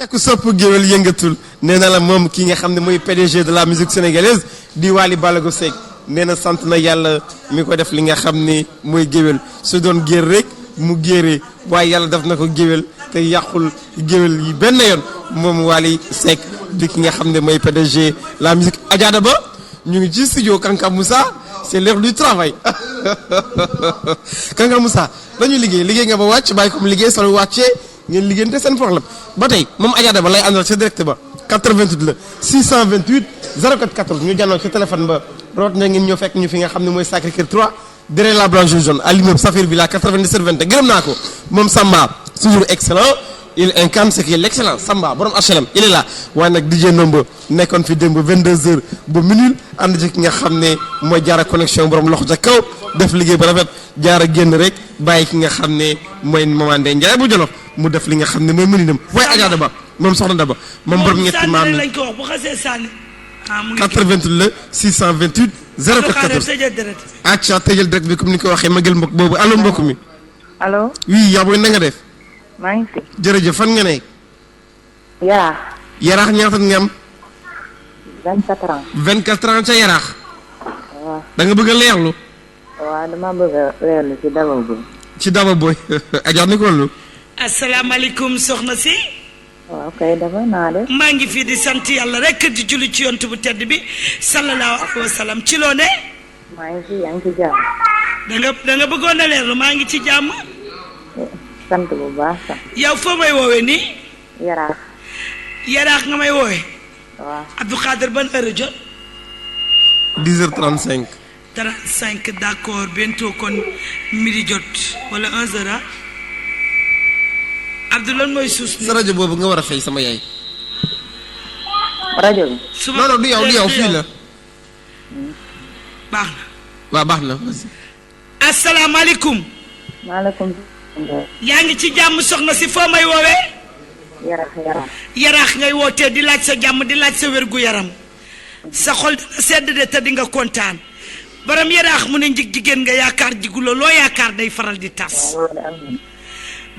ku sopp géwél yëngatul nee na la moom ki nga xam ne mooy PDG de la musique sénégalaise di Wally Ballago Seck nee na sant na yàlla mi ko def li nga xam ne mooy géwél su doon géer rek mu géeree waaye yàlla def na ko géwél te yàqul géwél yi benn yoon moom Wally Seck di ki nga xam ne mooy PDG la musique. Adja Daba ñu ngi ci studio Kanka Moussa c'est l'heure du travail Kanka Moussa dañuy liggéey nga ba wàcc bàyyi ko mu liggéey solo wàccee ngeen liggéeyante seen problème ba tey moom Adja Daba lay àndal ca direct ba 88 la 628 04 14 ñu jànnoo ci téléphone ba root na ngeen ñëw fekk ñu fi nga xam ne mooy Sacré-Cœur 3 derrière la Blanche Jaune à l'immeuble Saphir Villa 97 20 gërëm naa ko moom Samba toujours excellent il incarne ce qui est l'excellence Samba borom HLM il est là waaye nag DJ Nomba nekkoon fi démb 22h ba minuit ànd ci ki nga xam ne mooy jaara connexion borom loxo ca kaw def liggéey ba rafet jaara génn rek bàyyi ki nga xam ne mooy Maman Ndeye Ndiaye bu Jolof mu def li nga xam ne mooy mëninam waaye Adja Daba moom soxna Daba moom borom ñetti maam lañ ko wax bu xasee sànni 88 la 628 04 14 acca tëjal direct bi comme ni ko waxee ma gël mbokk boobu allo mbokk mi allo. oui yaa booy na nga def maa ngi fi. jërëjëf fan nga nekk Yaraax. Yaraax ñaata nga am 24 ans. 24 ans ca Yaraax waaw. da nga bëgg a leerlu waaw dama bëgg a leerlu ci Daba Boy. ci Daba Boy Adja ni ko lu asalaamaaleykum soxna si waaw kay Daba naa def. maa ngi fii di sant yàlla rek di julli ci yonent bu tedd bi sallallahu alayhi wa sallam ci loo ne maa ngi fi yaa ngi ci jàmm. da nga bëggoon a leerlu maa ngi ci jàmm sant bu baax sax. yow foo may woowee nii Yaraax. Yaraax nga may woowee waaw. Abdou Khader ban heure jot 10h35. 35 d'accord bientôt kon midi jot wala 11h Abdou lan mooy suus ni sa rajo boobu nga war a fay sama yaay. rajo bi. suba non du yow fii la. baax na waaw baax na. asalaamaaleykum maaleykum. yaa ngi ci jàmm soxna si foo may woowee Yaraax. yaraax ngay wootee di laaj sa jàmm di laaj sa wérgu yaram sa xol dina sedd de te di nga kontaan borom yaraax mu ne jigéen nga yaakaar jiguloo loo yaakaar day faral di tas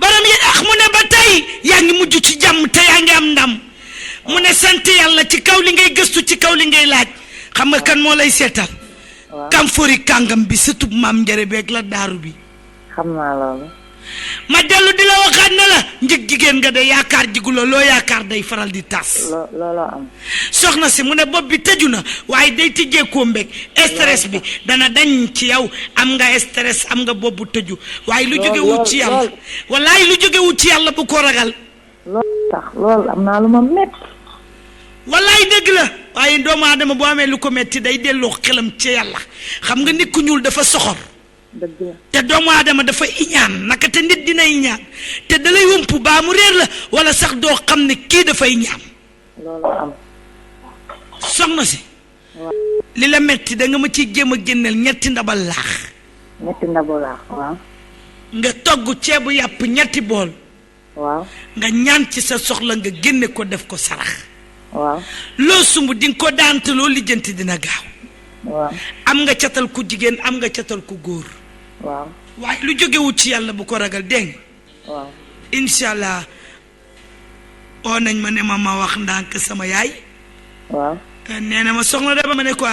borom yaraax mu ne ba tey yaa ngi mujj ci jàmm te yaa ngi am ndam mu ne sant yàlla ci kaw li ngay gëstu ci kaw li ngay laaj xam nga kan moo lay seetal kam fori kàngam bi sëtub maam njare beeg la daaru bi xam naa loolu. ma dellu di la waxaat ne la jigéen nga de yaakaar jiguloo loo yaakaar day faral di tas looloo am. soxna si mu ne bopp bi tëju na waaye day tijjee koo mbég stress bi dana dañ ci yow am nga stress am nga bopp bu tëju waaye lu jóge wut ci yàlla wallaay lu jóge wut ci yàlla bu ko ragal loolu am naa lu ma métti. wallaay dëgg la waaye doomu aadama boo amee lu ko metti day delloo xelam ci yàlla xam nga nit ku ñuul dafa soxor dëgg la. te doomu aadama dafa iñaan naka te nit dina iñaan te dalay wump baa mu réer la wala sax doo xam ne kii dafay iñaan looloo am. soxna si li la metti da nga ma ciy jéem a génneel ñetti ndabal laax ñetti ndabu laax. waaw. nga togg ceebu yàpp ñetti bool waaw. nga ñaan ci sa soxla nga génne ko def ko sarax waaw. loo sumb di nga ko daante loo lijjanti dina gaaw waaw. am nga catal ku jigéen am nga catal ku góor waaw. waaye lu jógewut ci yàlla bu ko ragal dégg waaw. incha allah oo nañ ma ne ma wax ndànk sama yaay waaw. nee na ma soxna dama ma ne ko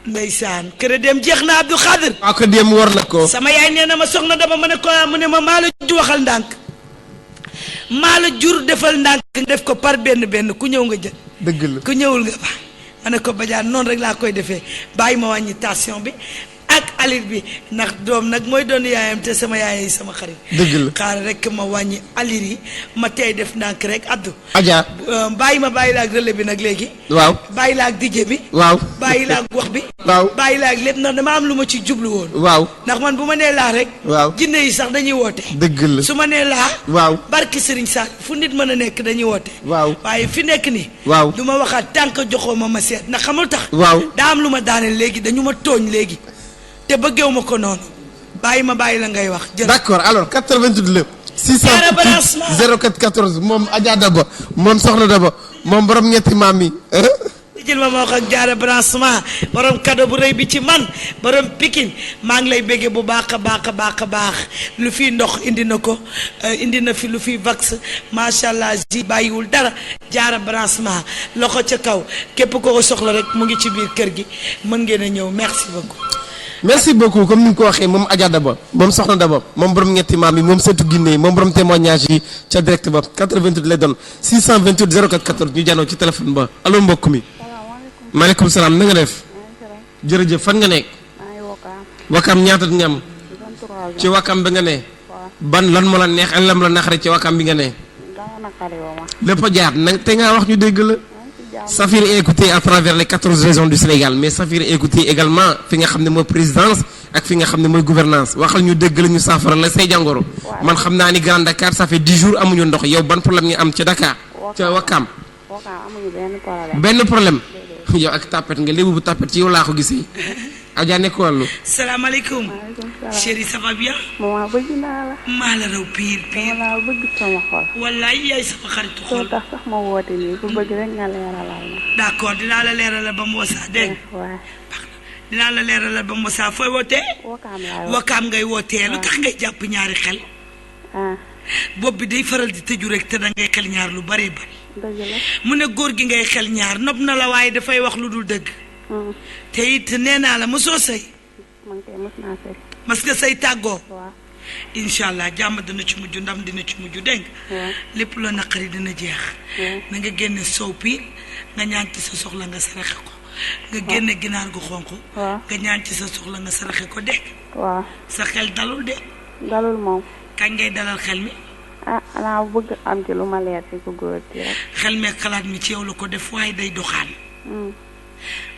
ndeysaan kër dem jeex na Abdou Khader waaw ko dem war na ko. sama yaay nee na ma soxna dama ma ne ko mu ne ma maa la ju waxal ndànk maa la jur defal ndànk def ko par benn ku ñëw nga jël dëgg la. ku ñëwul nga baax ma ne ko bajaan noonu rek laa koy defee bàyyi ma wàññi tension bi ak alit bi ndax doom nag mooy doon yaayam te sama yaay sama xarit dëgg la. xaar rek ma wàññi alit yi ma tey def ndànk rek addu Adja. bàyyi la ak relais bi nag léegi waaw. bàyyi la ak dijje bi waaw. bàyyi la ak wax bi waaw. bàyyi la ak lépp ndax dama am lu ma ci jublu woon waaw. ndax man bu ma nee laa rek waaw. jinne yi sax dañuy woote dëgg la. su ma nee laa waaw. barki Serigne Sall fu nit mën a nekk dañuy woote waaw. waaye fi nekk nii waaw. du ma waxaat tànk joxoo ma seet ndax xamul tax waaw. daa am lu ma daaneel léegi dañu ma tooñ léegi te bëggeewu ma ko noonu bàyyi la ngay wax jërëjëf. d'accord alors 88 la. 600 Jaara 04 14 moom Adja Daba moom Soxna Daba moom borom ñetti maam yi. jël ma wax ak jaara branchement borom cadeau bu rëy bi ci man borom Pikine maa ngi lay béggee bu baax a baax lu fi ndox indi na ko indi na fi lu fi vax macha allah ji bàyyiwul dara jaara branchement loxo ca kaw képp ko soxla rek mu ngi ci biir kër gi mën ngeen a ñëw merci beaucoup. merci beaucoup comme ni nga ko waxee moom Adja Daba moom Soxna Daba moom borom ñetti maam yi moom seetu Guinée moom borom témoignage yi ca direct ba 88 lay doon 628 04 14 ñu janoo ci téléphone ba allo mbokk mi. maaleykum salaam na nga def. jërëjëf fan nga nekk. Wakaam ñaata nga am. ci Wakaam bi nga ne. ban lan moo la neex ak lan la naxare ci Wakaam bi nga ne. lépp a jaar na te ngaa wax ñu dégg la. Safir est écouté à travers les 14 régions du Sénégal mais Safir est écouté également fi nga xam ne mooy présidence ak fi nga xam ne mooy gouvernance waxal ñu dégg la ñu saafara la say jàngoro. man xam naa ni Grand Dakar ça fait 10 jours amuñu ndox yow ban problème nga am ca Dakar. ca Wakaam. benn problème. yow ak tapet nga léegi bu tapet ci yow laa ko gisee. Adja nekk wàllu. salaamaaleykum. chérie ça va bien. maman bëgg naa la. maa la raw pire. maman bëgg sama xol. wallaay yaay sama xaritu xol. soo tax sax ma woote nii bu bëgg rek nga leeralal ma. d'accord dinaa la leeralal ba mu wasaa dégg waaw. dinaa la leeralal ba mu wasaa fooy wootee. Wakaam ngay wootee lu tax ngay jàpp ñaari xel. bopp bi day faral di tëju rek te da ngay xel ñaar lu bari bari. dëgg la. mu ne góor gi ngay xel ñaar nopp na la waaye dafay wax lu dul dëgg. te it nee naa la mosoo sëy. man kay mos naa sëy. mas nga sëy tàggoo. waaw. incha allah jàmm dina ci mujj ndam dina ci mujj dégg nga lépp la naqari dina jeex. na nga génne sow piir nga ñaan ci sa soxla nga saraxe ko. nga génne ginaar gu xonq. nga ñaan ci sa soxla nga saraxe ko dégg. waaw. sa xel dalul de. dalul moom. kañ ngay dalal xel mi. xanaa bëgg am ci lu ma leer ci ku góor ci rek. xel meeg xalaat mi ci yow la ko def waaye day doxaan.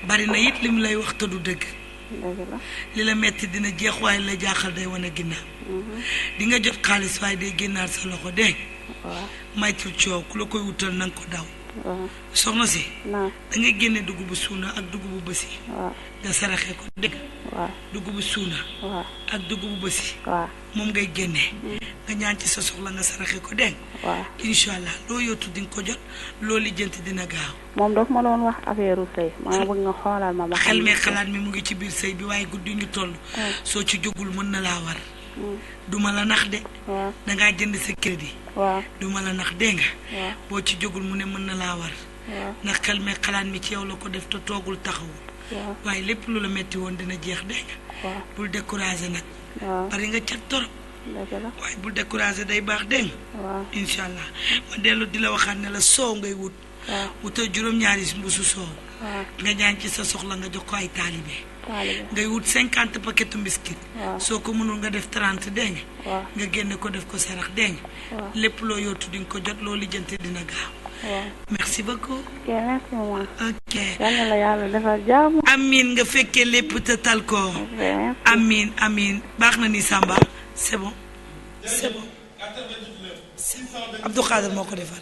bari na it li mu lay wax te du dëgg. dëgg la. li la metti dina jeex waaye la jaaxal day wane ginnaaw. di nga jot xaalis waaye day génnaat sa loxo dégg. waaw. maytul coow ku la koy wutal na nga ko daw. waaw. soxna si. naa. da ngay génne dugubu suuna ak dugubu bësi. waaw. nga saraxe ko dégg. waaw. dugubu suuna. waaw. ak dugubu bësi. waaw. moom ngay génne. nga ñaan ci sa soxla nga saraxe ko dégg. waaw. incha allah loo yootu di nga ko jot loo lijjanti dina gaaw. moom daf ma doon wax affaire sëy maa bëgg nga xoolal ma ba xam. xel mee xalaat mi mu ngi ci biir sëy bi waaye guddi ñu toll. soo ci jógul mën na laa war. duma la nax de. waaw. dangaa jënd sa crédit. waaw. duma la nax dégg nga. waaw. boo ci jógul mu ne mën na laa war. waaw. ndax xel mee xalaat mi ci yow la ko def te toogul taxawul. waaw. waaye lépp lu la metti woon dina jeex dégg nga. waaw. bul découragé nag. waaw. bari nga ca torop dëgg la. waaye bul découragé day baax dégg nga. waaw. incha allah ma dellu di la waxaat ne la soow ngay wut. waaw. wutal juróom-ñaari mbuusu soow. waaw. nga ñaan ci sa soxla nga jox ko ay taalibe. taalibe. ngay wut 50 paquetu biscuit. waaw. soo ko mënul nga def 30 dégg nga. waaw. nga génne ko def ko sarax dégg nga. waaw. lépp loo yootu di nga ko jot loo lijjanti dina gaaw. waaw. merci beaucoup. ok merci maman. ok. yal na la yàlla defal jàmm. amin nga fekkee lépp te tal ko. merci. amin amin baax na ni Samba c'est bon c'est bon Abdou Khader moo ko defar.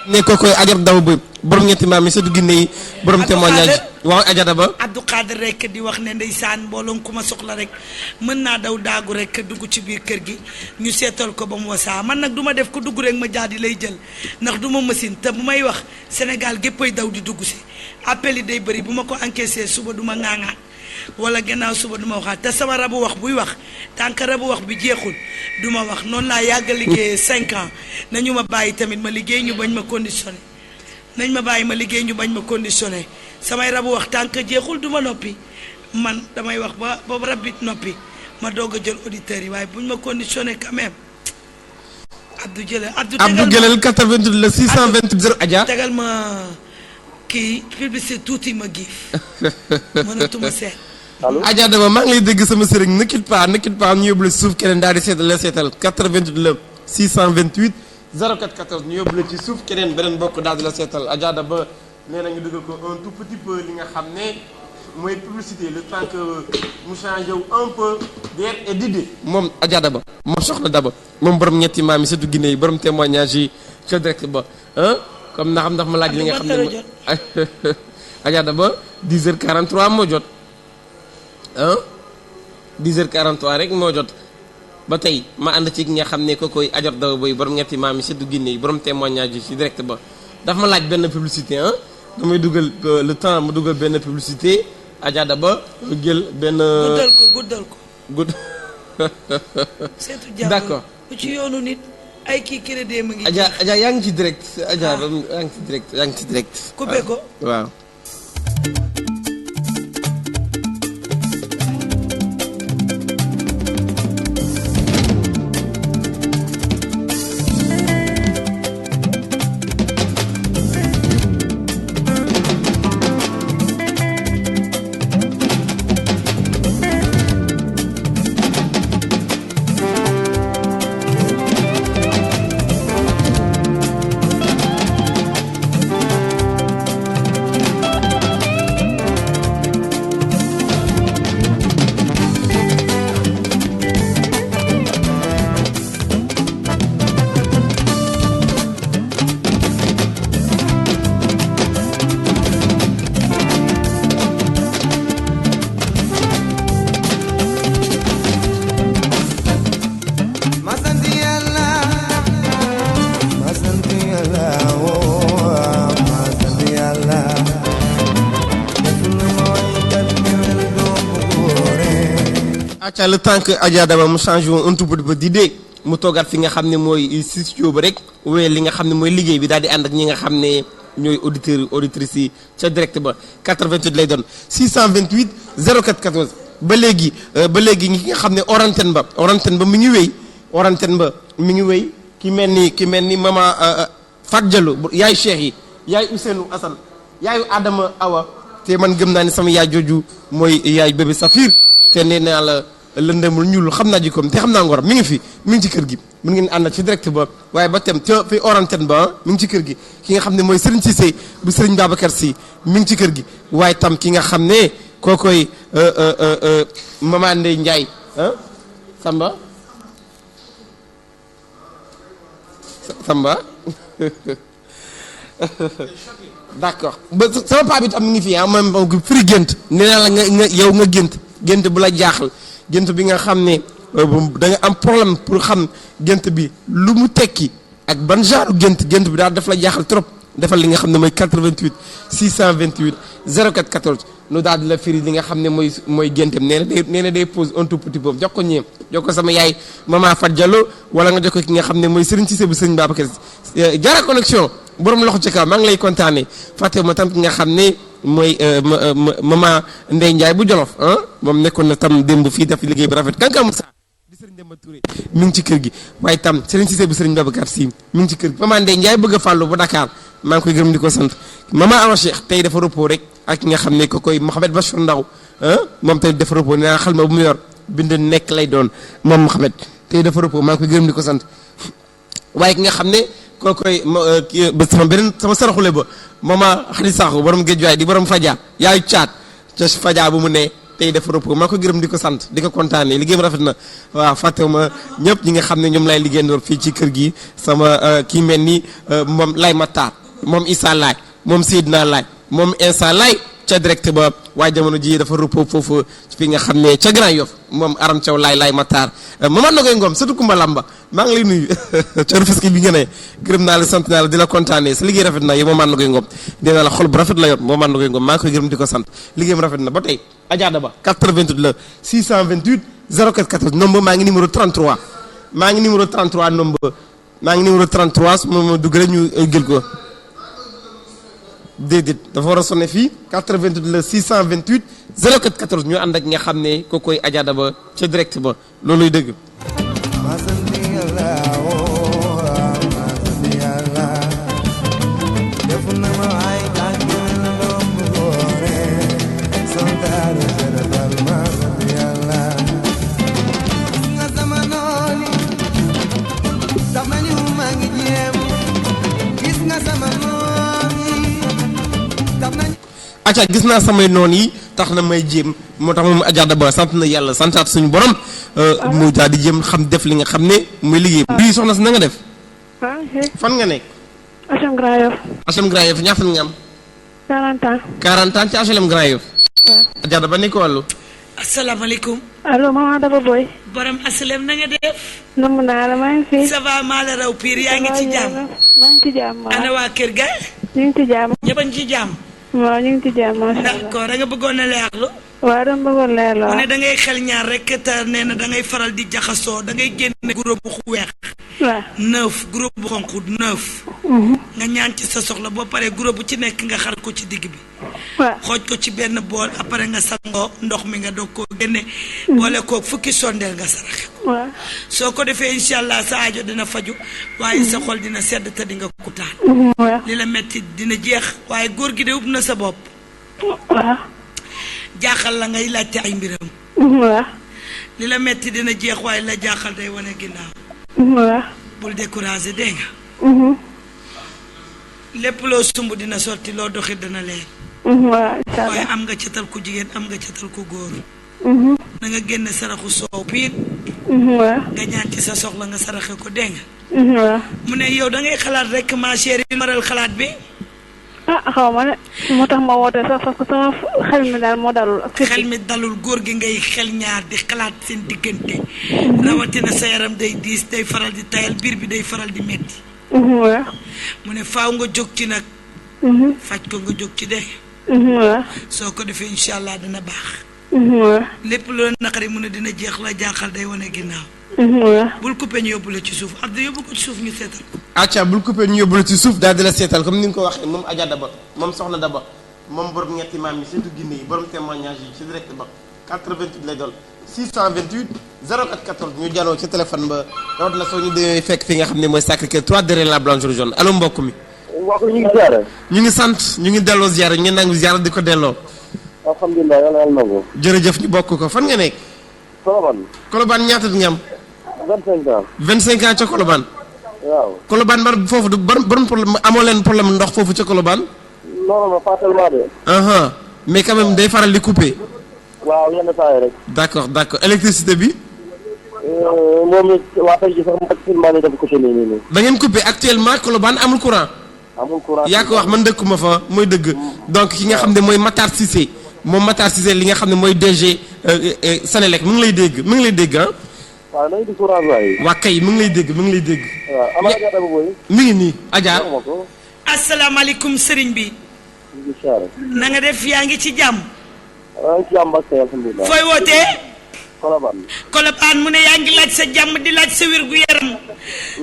ne ko koy ajab daw ba borom ñetti maam yi sa dugginne yi borom témoignage waaw ajada ba Abdou Khader rek di wax ne ndeysaan mbooloom ku ma soxla rek mën naa daw daagu rek dugg ci biir kër gi ñu seetal ko ba mu wasaa man nag du ma def ko dugg rek ma jaadi lay jël ndax du ma machine te bu may wax Sénégal géppay daw di dugg si appel yi day bëri bu ma ko encaissé suba du ma ŋaaŋaat wala gannaaw suba du ma waxaat te sama rabu wax buy wax tant que rabu wax bi jeexul du ma wax noonu laa yàgg a liggéey 5 ans nañu ma bàyyi tamit ma liggéey ñu bañ ma conditionné nañ ma bàyyi ma liggéey ñu bañ ma conditionné samay rabu wax tant que jeexul du ma noppi man damay wax ba rabit noppi ma doog a jël auditeurs yi waaye buñ ma conditionné quand même Abdou jëlal Abdou jëlal 88 le 628 0 Adja tegal ma kii publicité tuuti ma giif mënatuma seet. allo Adja dama maa ngi lay dégg sama sëriñ ne quitte pas ñu yóbbu la ci suuf keneen daal di seetal la seetal 88 le 628 04 14 ñu yóbbu la ci suuf keneen beneen bokk daal di la seetal Adja dama nee na ñu dugg ko un tout petit peu li nga xam ne mooy publicité le temps que mu changé wu un peu d'air et d'idée. moom Adja daba moom soxna daba moom borom ñetti maam yi surtout Guinée yi borom témoignage yi ca direct ba comme na xam ndax ma laaj li nga xam ne mooy Adja daba 10h43 moo jot 10h43 rek moo jot ba tey ma ànd ci ki nga xam ne ko koy ajot daw boy borom ñetti maam yi seddu Guinée yi borom témoignage yi ci direct ba dafa ma laaj benn publicité damay dugal le temps ma dugal benn publicité Adja daba jël benn guddal ko gudd seetu jàmm d'accord bu ci yoonu nit ay kii crédit ma ngi Adja yaa ngi ci direct Adja yaa ngi ci direct coupé ko waaw le temps que Adja Daba mu changé woon un tout petit peu d'idée mu toogaat fi nga xam ne mooy studio ba rek wéyal li nga xam ne mooy liggéey bi daal di ànd ak ñi nga xam ne ñooy auditeurs auditrices yi ca direct ba 88 lay doon 628 04 14 ba léegi ñi nga xam ne orantenne ba mi ngi wéy ki mel ni maman Fat Diallo yaay Cheikh yi yaay Ousseynou Assane yaayu Adama Awa te man gëm naa ne sama yaay jooju mooy yaay bébé Safir te nee naa la lëndëmul ñuul xam naa jikkoom te xam naa ngoram mi ngi fi mi ngi ci kër gi mën ngeen ànd ci direct ba waaye ba tem ca fi orantenne ba mi ngi ci kër gi ki nga xam ne mooy Serigne Cissé bu Serigne Babacar Sy mi ngi ci kër gi waaye tam ki nga xam ne kookoy Mama Ndeye Ndiaye Samba d'accord ba sama paa bi tam mi ngi fi moom firi gént nee naa la nga yow nga gént bu la jaaxal gént bi nga xam ne da nga am problème pour xam gént bi lu mu tekki ak ban genre gént bi daal daf la jaaxal trop defal li nga xam ne mooy 88 628 04 14 nu daal di la firi li nga xam ne mooy géntam nee na day pose un tout petit peu jox ko ñeem jox ko sama yaay Mama Fat Diallo wala nga jox ko ki nga xam ne mooy Serigne Cissé bu Serigne Babacar Jara connexion borom loxo ci kaw maa ngi lay kontaanee fàtte ma tam ki nga xam ne mooy Mama Ndeye Ndiaye bu Jolof moom nekkoon na tam démb fii def liggéey bu rafet kanka Moussa di Serigne Demba Touré mi ngi ci kër gi waaye tam Serigne Cissé bu Serigne Babacar Sy mi ngi ci kër gi Mama Ndeye Ndiaye bëgg a fàllu ba Dakar maa ngi koy gërëm di ko sant Mama Awa Cheikh tey dafa repos rek ak ki nga xam ne ko koy Mouhamed Bachir Ndaw moom tey dafa repos nee naa xel ma bu mu yor bind nekk lay doon moom Mouhamed tey dafa repos maa ngi koy gërëm di ko sant waaye ki nga xam ne koo koy ba sama saraxule ba Mama Xadi Sakho borom géej waay di borom Fadia yaayu caat ca Fadia bu mu ne tey dafa repos maa koy gërëm di ko sant di ko kontaanee liggéeyam rafet na waaw fàttewuma ñëpp ñi nga xam ne ñoom lay liggéeyandoor fii ci kër gi sama kii mel ni moom Lay Matar moom Issa Laay moom Seydina Laay moom Insa Laay ca direct ba waaye jamono ji dafa repos foofu fi nga xam ne ca Grand Yoff moom Aram Thiaw Laay Matar Maman Nogoy Ngom surtout Kumba Lamba maa ngi lay nuyu ca Rufisque bi nga ne gërëm naa la sant naa la di la kontaanee sa liggéey rafet na yow Maman Nogoy Ngom dina la xol bu rafet la yor Maman Nogoy Ngom maa ngi koy gërëm di ko sant liggéeyam rafet na ba tey Adja ba 88 la 628 04 14 nombre maa ngi numéro 33 maa ngi numéro 33 nombre maa ngi numéro 33 su ma dugg rek ñu jël ko déedéet dafa war a sonné fii 88 la 628 04 14 ñu ànd ak nga xam ne ko koy Adja ba ca direct ba looluy dëgg acca gis naa samay noon yi tax na may jéem moo tax moom Adja ba sant na yàlla santaat suñu borom mu daal di jéem xam def li nga xam ne muy liggéey bii soxna si na nga def fan nga nekk HLM Grand Yoff HLM Grand Yoff ñaata nga am 40 ans 40 ans ci HLM Grand Yoff Adja ba nekk wàllu asalaamaaleykum allo maman Daba Boy borom asalem na nga def namm naa la maa ngi fi ça va maa la raw piir yaa ngi ci jàmm maa ngi ci jàmm ana waa kër ga ñu ngi ci jàmm ñëpp a ngi ci jàmm waaw ñu ngi ci jàmm macha allah d'accord da nga bëggoon a leerlu waaw dama bëggoon leerlu mu ne da ngay xel ñaar rek te nee na da ngay faral di jaxasoo da ngay génne groupe bu weex waaw 9 groupe bu xonq 9 nga ñaan ci sa soxla boo paree groupe bu ci nekk nga xar ko ci digg bi waaw xooj ko ci benn bool après nga sangoo ndox mi nga doog koo génne boole koo fukki sondeel nga saraxe waaw soo ko defee incha allah sa aajo dina faju waaye sa xol dina sedd te di nga kutaan waaw li la metti dina jeex waaye góor gi de ub na sa bopp waaw jaaxal la ngay laajte ay mbiram waaw li la metti dina jeex waaye la jaaxal day wane ginnaaw waaw bul découragé dégg nga lépp loo sumb dina sotti loo doxit dana leer waaw incha waaye allah am nga catal ku jigéen am nga catal ku góor na nga génne saraxu soow piir waaw nga ñaan ci sa soxla nga saraxe ko dégg nga waaw mu ne yow da ngay xalaat rek ma chérie maral xalaat bi xaw ma ne moo tax ma woote sax parce que sama xel mi daal moo dalul ak xel mi dalul góor gi ngay xel ñaar di xalaat seen diggante rawatina sa yaram day diis day faral di tayal biir bi day faral di metti waaw mu ne faaw nga jóg ci nag faj ko nga jóg ci de waaw soo ko defee incha allah dina baax waaw lépp loolu naqari mu ne dina jeex la jaaxal day wane ginnaaw waaw bul coupé ñu yóbbu la ci suuf Abdou yóbbu ko ci suuf ñu seetal ko acca bul coupé ñu yóbbu la ci suuf daal di la seetal comme ni nga ko waxee moom Adja Daba moom soxna Daba moom borom ñetti maam yi surtout Guinée yi borom témoignage yi ci direct ba 88 lay doon 628 04 14 ñu janoo ci téléphone ba rawat na soo ñu demee fekk fi nga xam ne mooy Sacré-Cœur 3 derrière la blanche jaune allo mbokk mi wax ñu ngi ziare. ñu ngi sant ñu ngi delloo ziar ñu ngi nangu ziar di ko delloo alhamdulilah yàlla nangu. jërëjëf ñu bokk ko fan nga nekk. Colobane. Colobane ñaata nga am. 25 ans. 25 ans ca Colobane. waaw. Colobane bar foofu du ban problème amoo leen problème ndox foofu ca Colobane. non pas tellement de. mais quand même day faral di couper. waaw yenn saa yi rek. d'accord électricité bi. moom it waa tey jii sax actuellement nii dafa coupé nii. da ngeen couper actuellement Colobane amul courant. amul courant yaa ko wax man dëkkuma fa mooy dëgg. donc ki nga xam ne mooy Matar Cissé moom Matar Cissé li nga xam ne mooy DG Senelec mu ngi lay dégg ah. waaw nañu di courant waay. waa kay mu ngi lay dégg. waaw am na Adja Daba Boye. mi ngi nii Adja. asalaamaaleykum sëriñ bi. na nga def yaa ngi ci jàmm. maa ngi ci jàmm ak tey alhamdulilah. fooy wootee. Colobane mu ne yaa ngi laaj sa jàmm di laaj sa wér gu yaram.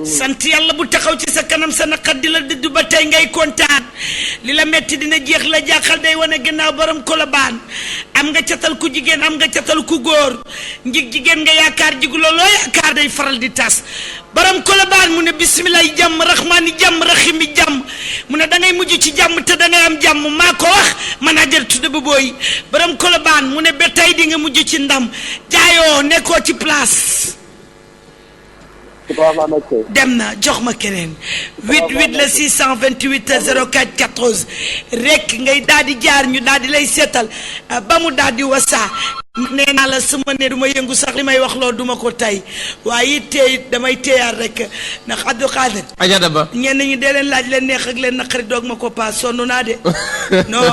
sant yàlla bu taxaw ci sa kanam sa naqar di la dëdd ba tey ngay kontaan li la metti dina jeex la jaaxal day wane gannaaw borom Colobane am nga catal ku jigéen am nga catal ku góor njig jigéen nga yaakaar jiguloo loo yaakaar day faral di tas borom Colobane mu ne bisimilah jàmm rahmaani jàmm rahimi jàmm mu ne da ngay mujj ci jàmm te da ngay am jàmm maa ko wax man a jël tudde bu booy borom Colobane mu ne ba tey di nga mujj ci ndam jaayoo nekkoo ci place. dem na jox ma keneen 88 la 628 04 14 rek ngay daal di jaar ñu daal di lay seetal ba mu daal di wasaa nee naa la su ma ne du ma yëngu sax li may wax loolu duma ko tey waaye it damay téyaat rek ndax Abdou Khader Adja Daba ñenn ñi dee leen laaj leen neex ak leen naqari doog ma ko paas sonn naa de non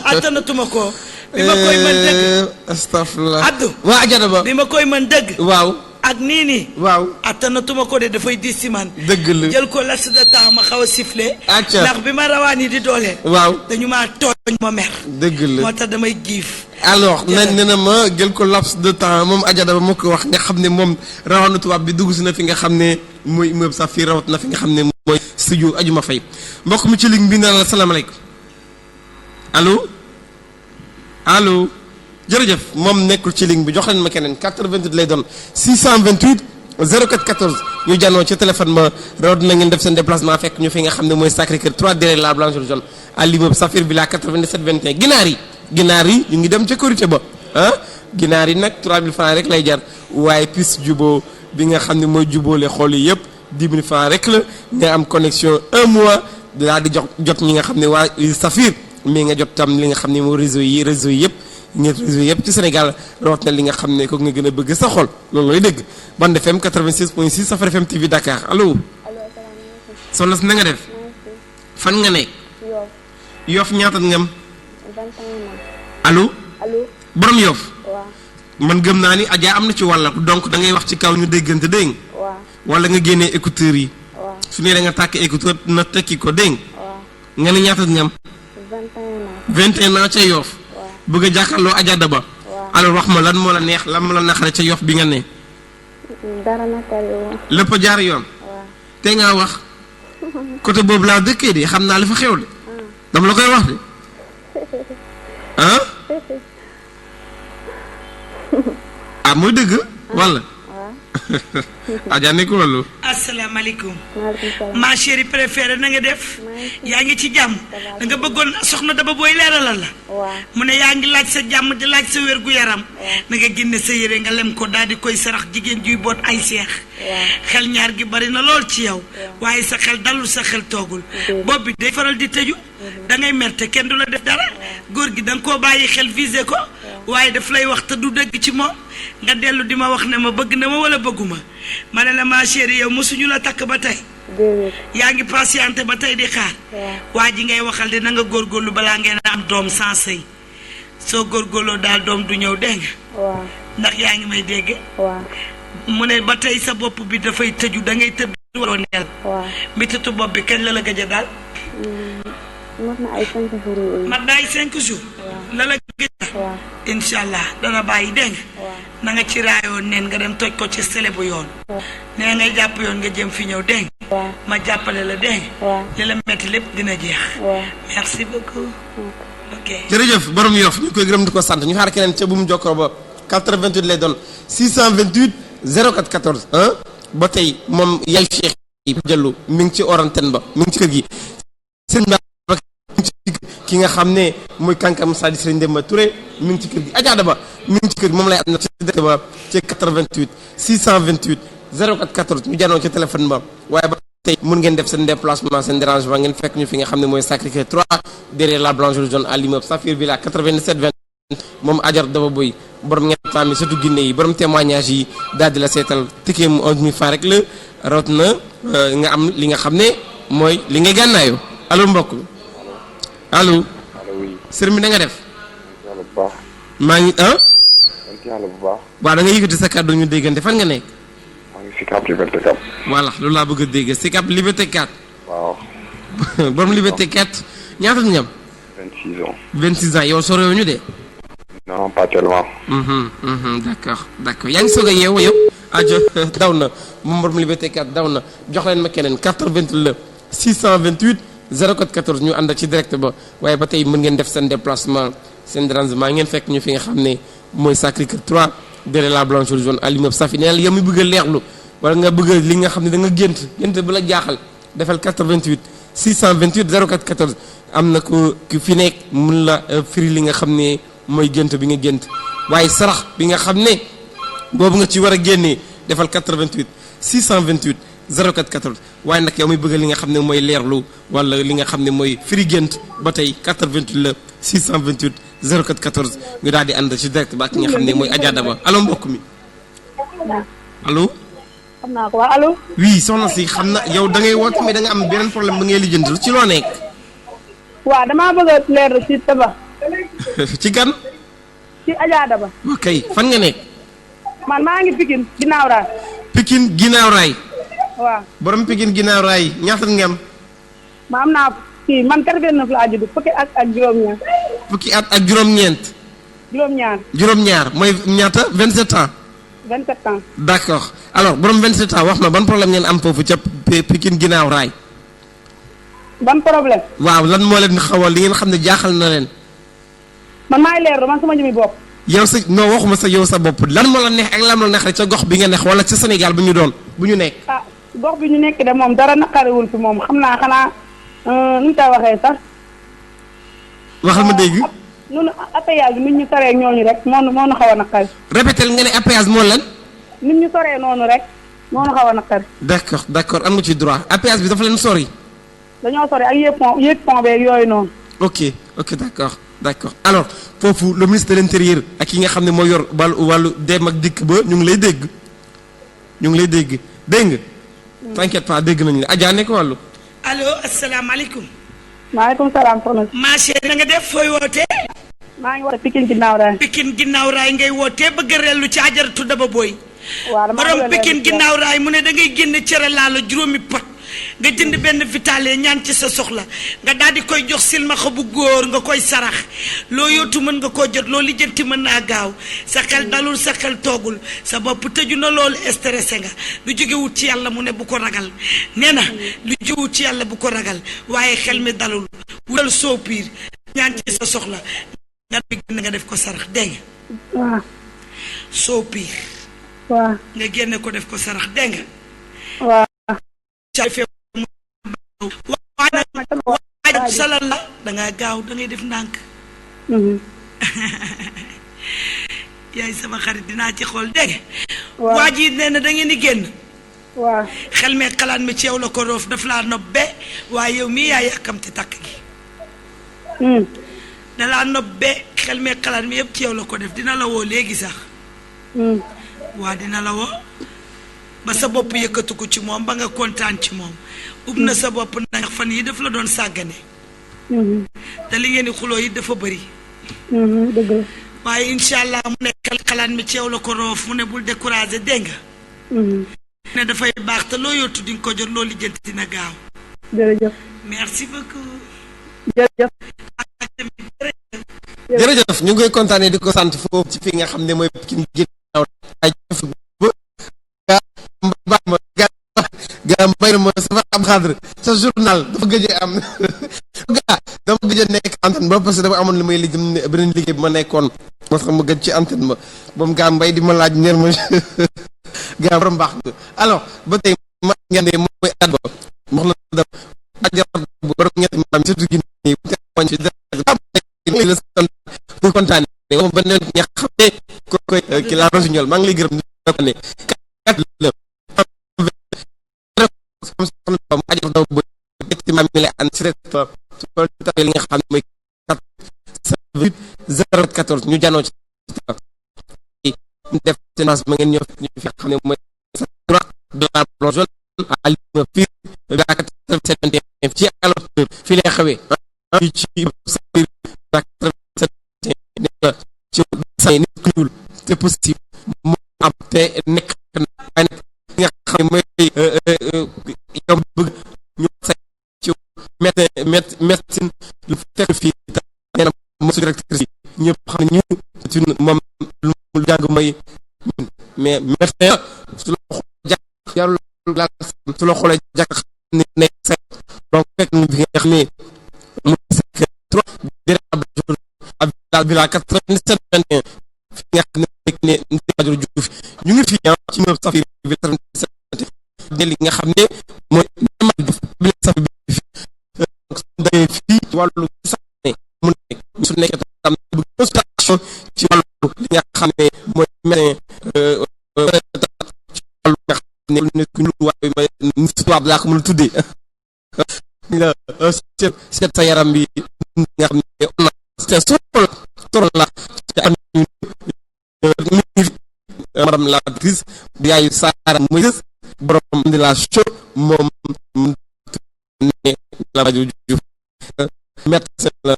attanatuma ko bi ma koy mën dëgg astafurlah Abdou waa Adja Daba bi ma koy mën dëgg waaw ak nii waaw attanatuma ko de dafay dis si man dëgg la jël ko laps de temps ma xaw a sifflé acca ndax bi ma rawaan yi di doole waaw dañu maa tooñ ma mer dëgg la moo tax damay giif alors nee na ma jël ko laps de temps moom Adja Daba moo ko wax nga xam ne moom rawaanu tubaab bi dugg si na fi nga xam ne mooy immeuble sax fii rawat na fi nga xam ne mooy studio Ajuma Fay mbokk mi ci ligne bi na la salaamaaleykum allo jërëjëf moom nekkul ci ligne bi jox leen ma keneen 88 lay doon 628 04 14 ñu jànnoo ci téléphone ma rawat na ngeen def seen déplacement fekk ñu fi nga xam ne mooy Sacré-Cœur 3 derrière la Blanche jaune à l'immeuble Saphir Villa 97 21 ginaar yi ñu ngi dem ca korité ba ginaar yi nag 3000 francs rek lay jar waaye puce juboo bi nga xam ne mooy jubóole xool yi yëpp 10 000 francs rek la nga am connexion 1 mois daal di jot ñi nga xam ne waa Saphir mais nga jot tam li nga xam ne mooy réseau yi yëpp réseau yëpp ci Sénégal rawat na li nga xam ne ko nga gën a bëgg sa xol loolu lay dégg Bande FM 86.6 Safar FM TV Dakar allo soxna si na nga def fan nga nekk Yoff ñaata nga am allo borom Yoff man gëm naa ni Adja am na ci wàll donc da ngay wax ci kaw ñu déggante dégg wala nga génnee écouteurs yi su ne da nga tàkk écouteur na tekki ko dégg nga ne ñaata nga am 21 ans ca Yoff bëgg a jàkkaarloo Adja Daba alors wax ma lan moo la neex lan moo la naqare ca Yoff bi nga ne dara naqariwul. lépp a jaar yoon te ngaa wax côté boobu laa dëkkee de xam naa li fa xew de dama la koy wax de mooy dëgg walla Adja nekk loolu asalaamaaleykum ma chérie préférée na nga def yaa ngi ci jàmm da nga bëggoon soxna Daba Boye leeralal la mu ne yaa ngi laaj sa jàmm di laaj sa wér gu yaram na nga génne sa yére nga lem ko daal di koy sarax jigéen juy boot ay seex xel ñaar gi bari na lool ci yow waaye sa xel dalul sa xel toogul bopp bi day faral di tëju da ngay merte kenn du la def dara góor gi da nga koo bàyyi xel visé ko waaye daf lay wax te du dëgg ci moom nga dellu di ma wax ne ma bëgg na ma wala bëgguma ma ne la ma chérie yow mosuñu la takk ba tey yaa ngi patienté ba tey di xaar waa ji ngay waxal de na nga góorgóorlu balaa ngeen am doom sans sëy soo góorgóorloo daal doom du ñëw dégg nga ndax yaa ngi may dégg mu ne ba tey sa bopp bi dafay tëju da ngay tëdd waroo neel mbititu bopp bi kañ la la gëj a daal mat na ay 5 jours. mat na ay 5 jours. la la gëj. incha allah dana bàyyi dégg nga na nga ci raayoon neen nga dem toj ko ci sele bu yoon. nee ngay jàpp yoon nga jëm fi ñëw dégg nga ma jàppale la dégg nga li la metti lépp dina jeex. merci beaucoup. ok jërëjëf borom Yoff ñu koy gërëm di ko sant ñu xaar keneen ca bu mu jokkoo ba 88 lay doon 628 04 14 ba tey moom yaay Cheikh Diallo mi ngi ci orantenne ba mi ngi ci kër gi sëñ ki nga xam ne mooy kankam Sadi Serigne Demba Touré mi ngi ci kër gi Adja Daba mi ngi ci kër gi moom lay am na ci direct ba ci 88 628 04 14 ñu janoon ci téléphone ba waaye ba tey mun ngeen def seen déplacement seen dérangement ngeen fekk ñu fi nga xam ne mooy Sacré-Cœur 3 derrière la blancherie jaune à l'immeuble Saphir Villa 97 20 moom Adja Daba Boy borom ñettaam yi surtout Guinée yi borom témoignage yi daal di la seetal ticket mu 11 000 francs rek la rawat na nga am li nga xam ne mooy li nga gànnaayu allo mbokk allo sër mi da nga def yàlla bu baax. maa ngi ah sant yàlla bu baax. waaw da nga yëkkati sa kàddu ñu déggante fan nga nekk maa ngi Sicap Liberté 4. voilà loolu laa bëgg a dégg Sicap Liberté 4 waaw. borom Liberté 4 ñaata ñu am 26 ans. 26 ans yow sorewoo ñu de non pas tellement. d'accord yaa ngi soog a yeewu yow ajo daw na moom borom Liberté 4 daw na jox leen ma keneen 88 la 628 04 14 ñu ànd ci direct ba waaye ba tey mën ngeen def seen déplacement seen dérangement ngeen fekk ñu fi nga xam ne mooy Sacré-Cœur 3 derrière la blancherie jaune à l'immeuble Safi neel yow mi bëgg a leerlu wala nga bëgg a li nga xam ne da nga gént bu la jaaxal defal 88 628 04 14 am na ko ki fi nekk mun la firi li nga xam ne mooy gént bi nga gént waaye sarax bi nga xam ne boobu nga ci war a génnee defal 88 628 04 14 waaye nag yow muy bëgg li nga xam ne mooy leerlu wala li nga xam ne mooy firi gént ba tey 88 la 628 04 14 ñu daal di ànd ci direct ba ak ki nga xam ne mooy Adja Daba allo mbokk mi allo. xam naa ko waa allo. oui soxna si xam na yow da ngay woote mais da nga am beneen problème ba ngay lijjanti ci loo nekk. waaw damaa bëgg a leer ci Daba. ci kan. ci Adja Daba. ok fan nga nekk. man maa ngi Pikine ginnaaw raay. Pikine ginnaaw raay. waaw. borom Pikine ginnaaw raay ñaata nga am. ma am naa kii man 89 laa judd fukki at ak juróom-ñaar. fukki at ak juróom-ñeent. juróom-ñaar. juróom-ñaar mooy ñaata 27 ans. 27 ans. d'accord alors borom 27 ans wax ma ban problème ngeen am foofu ca Pikine ginnaaw raay. ban problème. waaw lan moo leen xawal li ngeen xam ne jaaxal na leen. man maay leer man sama jëmi bopp. yow sa non waxuma sa yow sa bopp lan moo la neex ak lan moo la neex rek ca gox bi nga neex wala ca Sénégal bu ñu nekk. ah gox bi ñu nekk de moom dara naqariwul fi moom xam naa xanaa nu ñu koy waxee sax. waxal ma dégg. ñun appayage bi nit ñu soree ñooñu rek moo nu xaw a naqari. répété nga ne appayage moo lan. nit ñu soree noonu rek moo nu xaw a naqari. d'accord am nga ci droit appayage bi dafa leen sori. dañoo sori ak yéeg pont beeg yooyu noonu. ok d'accord alors foofu le ministre de l'intérieur ak yi nga xam ne moo yor wàllu dem ak dikk ba ñu ngi lay dégg dégg nga. t'inquiète pas dégg nañu la Adja ne ko wàllu. allo asalaamaaleykum. maaleykum salaam soxna si. ma chérie na nga def fooy wootee. maa ngi woote Pikine ginnaaw raay. Pikine ginnaaw raay ngay wootee bëgg a rellu ci Ajaratu Daba Boy. waaw dama borom Pikine ginnaaw raay mu ne da ngay génne cere laalo juróomi pot nga jënd benn vitale ñaan ci sa soxla nga daal di koy jox silmaxa bu góor nga koy sarax loo yootu mën nga koo jot loo lijjanti mën naa gaaw sa xel dalul sa xel toogul sa bopp tëju na loolu stressé nga lu jógewut ci yàlla mu ne bu ko ragal nee na lu jógewut ci yàlla bu ko ragal waaye xel mi dalul wutal soo piir ñaan ci sa soxla nga génn nga def ko sarax dégg nga waaw. soo piir waaw. nga génne ko def ko sarax dégg nga waaw. waaye salal la dangaa gaaw da ngay def ndànk yaay sama xarit dinaa ci xool dégg waa ji nee na da ngeen di génn waaw. xel mee xalaat mi ci yow la ko roof daf laa nobbe waaye yow mii yaa yàkkamti takk gi da laa nobbe xel mee xalaat mi yëpp ci yow la ko def dina la woo léegi sax waa dina la woo ba sa bopp yëkkatu ko ci moom ba nga kontaan ci moom ub na sa bopp ndax fan yi daf la doon sàggane te li ngeen di xuloo yi dafa bëri dëgg la. waaye incha allah mu ne xalaat mi ci yow la ko roof mu ne bul découragé dégg nga ne dafay baax te loo yottu di nga ko jot loo lijjanti dina gaaw jërëjëf. merci beaucoup jërëjëf. jërëjëf ñu ngi koy kontaanee di ko sant foofu ci fi nga xam ne mooy Pikine ginnaaw ay gaa mbay na ma sama am xadre sa journal dafa gëj a am gaa dama gëj a nekk antenne ba parce que dama amoon li may liggéey beneen liggéey bi ma nekkoon moo tax ma gëj ci antenne ba moom gaa mbay di ma laaj neen ma gaa borom baax nga alors ba tey ma ngeen ne mooy at ba wax na da ajar borom ñetti maam surtout Guinée bu teewoon ci mu kontaane moom ba neen ña xam ne ko koy ki la rosignol maa ngi lay gërëm ko ne kat la am ajor daw bu ci ma mi la an ci ret li nga xam ne mooy 014 ñu janoo ci def tenance ma ngeen ñëw ñu fi xam ne mooy droit de la plongeon à l'île Pire ba 87 ci alors fi lay xewee ci ci say nit ku ñuul c'est possible mu am te nekk nga xam ne mooy yow bëgg ñu say ci médecine lu fekk fii nee na mo su directrice ñëpp xam ne ñu moom lu jàng mooy mais médecin su la jàkk yàlla la su la xoolee jàkk ni nekk sa donc fekk ñu fi nga xam ne mu sekk 3 villa 87 21 fi nga xam ne nekk ne Madior Diouf ñu ngi fi ci même safir bi 37 de li nga xam ne mooy Madior Diouf bi safir bi fi dañuy fii ci wàllu sax ne mu nekk su nekkee tam bu consultation ci wàllu li nga xam ne mooy médecin ci wàllu nga xam ne nit ku ñu waaye ma histoire laa ko mën a tuddee nga seet sa yaram bi nga xam ne on a c'est solo la ci am ñu madame la actrice yaayu Sara Moïse borom de la show moom ne la Madior Diouf médecin la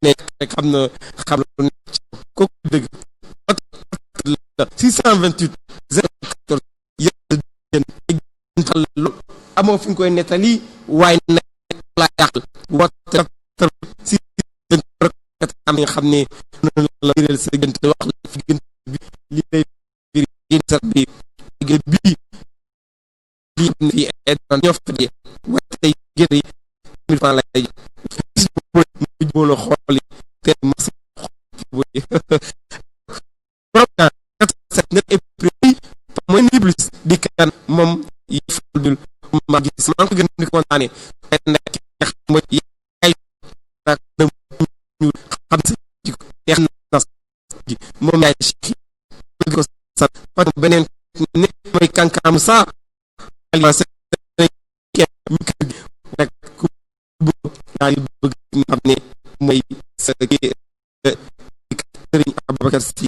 nekk xam na lu nekk ci kooku dëgg 628 014 yéen amoo fi nga koy nettali waaye nag la yàqal woote si am nga xam ne noonu la réel sa diggante wax la fi diggante bi li lay firi sax bi diggante bi li xam ne fii ay ñoo fa dee waaye tey gën yi 1000 francs lay gis mu boole xool yi te mas programme 47 net épris mooy ni plus di kan moom yi fadul ma gis maa ko gën di kontaane nekk nga xam mooy ay nak ñu xam sa jikko neex na ji moom yaay ci ko sa fa beneen ne mooy kankam sa alimenté ñu ko nak ku bëgg nga xam ne mooy sa Serigne Ababacar Sy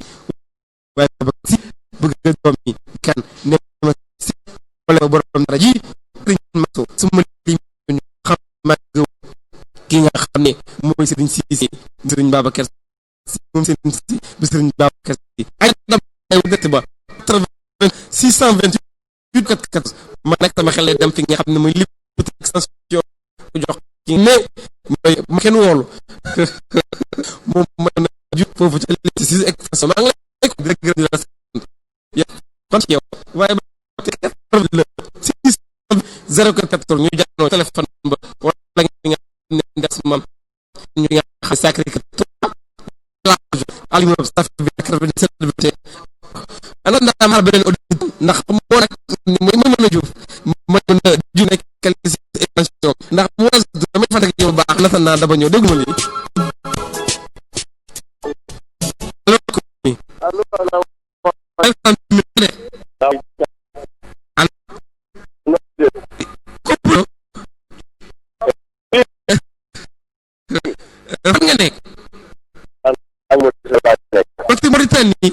waaye Ababacar Sy bëgg doom yi kan ne ma si wala borom dara ji Serigne Masso su ma lim ñu xam ma ki nga xam ne mooy Serigne Cissé Serigne Babacar Sy moom Serigne Sy bu Serigne Babacar Sy ay dam ay dëtt ba 628 14 man nag sama xel dem fi nga xam ne mooy lépp extension jox ki ne mooy ma kenn woolu moom mën na ju foofu ci li ci extension maa ngi lay ko dëgg di la ya kon ci yow waaye ba 014 ñu jànoo téléphone ba wala nga ne ndes mam ñu nga xam sacré que alimu staff bi 97 bi ana ndax ma beneen audit ndax moo nag mooy mën a juuf mën na ju nekk quelque extension ndax mo damay fatak yow baax la naa daba ñëw dégg ma li fan nga nekk parce que Mauritanie li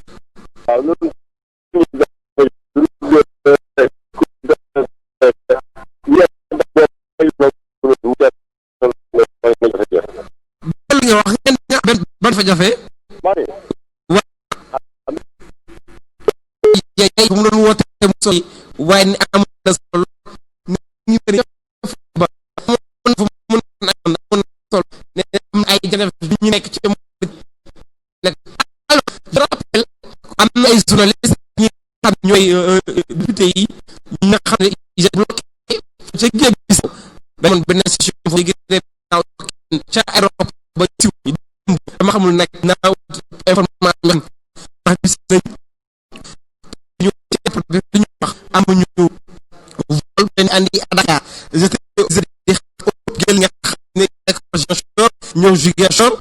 nga wax ngeen nga ban fa jafe yaay bu mu doon woote mu soli waaye ni am na solo ni bëri ba mun sol ne am ay jafe ñu nekk ci nekk alors je rappelle am na ay journalistes ñi xam ñooy député yi ñi nga xam ne ils ont bloqué ca géej bi damoon benn session fo yëgee taw ca aéroport ba siw dama xamul nag naa information wax bis ñu wax amuñu vol benn andi à Dakar jël nga xam ne ñëw Ziguinchor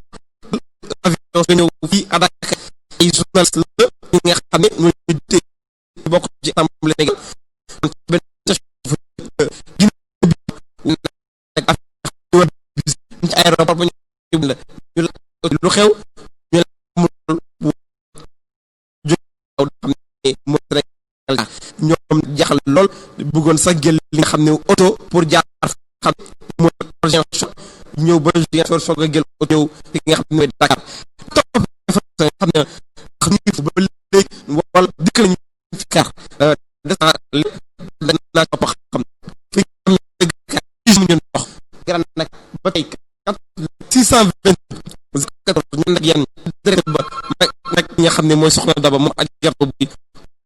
nga ñëw fii à Dakar ay journaliste la ñi nga xam ne ñooy jiite bokk ci assemblée Sénégal ci aéroport ba ñu la lu xew ñu la xam ne mooy ñoom jaxal lool bëggoon sax jël li nga xam ne oto pour jaar xam mooy ñëw ba Ziguinchor soog a jël oto ñëw fi nga xam ne mooy Dakar topp xam ne xam ñu ba léegi wala dikk nañu fi kar danaa topp xam fi xam ne mu ñu dox gran nag ba tey 620 ñun nag yéen direct ba nag ñi nga xam ne mooy soxna Daba moom ak jarto bi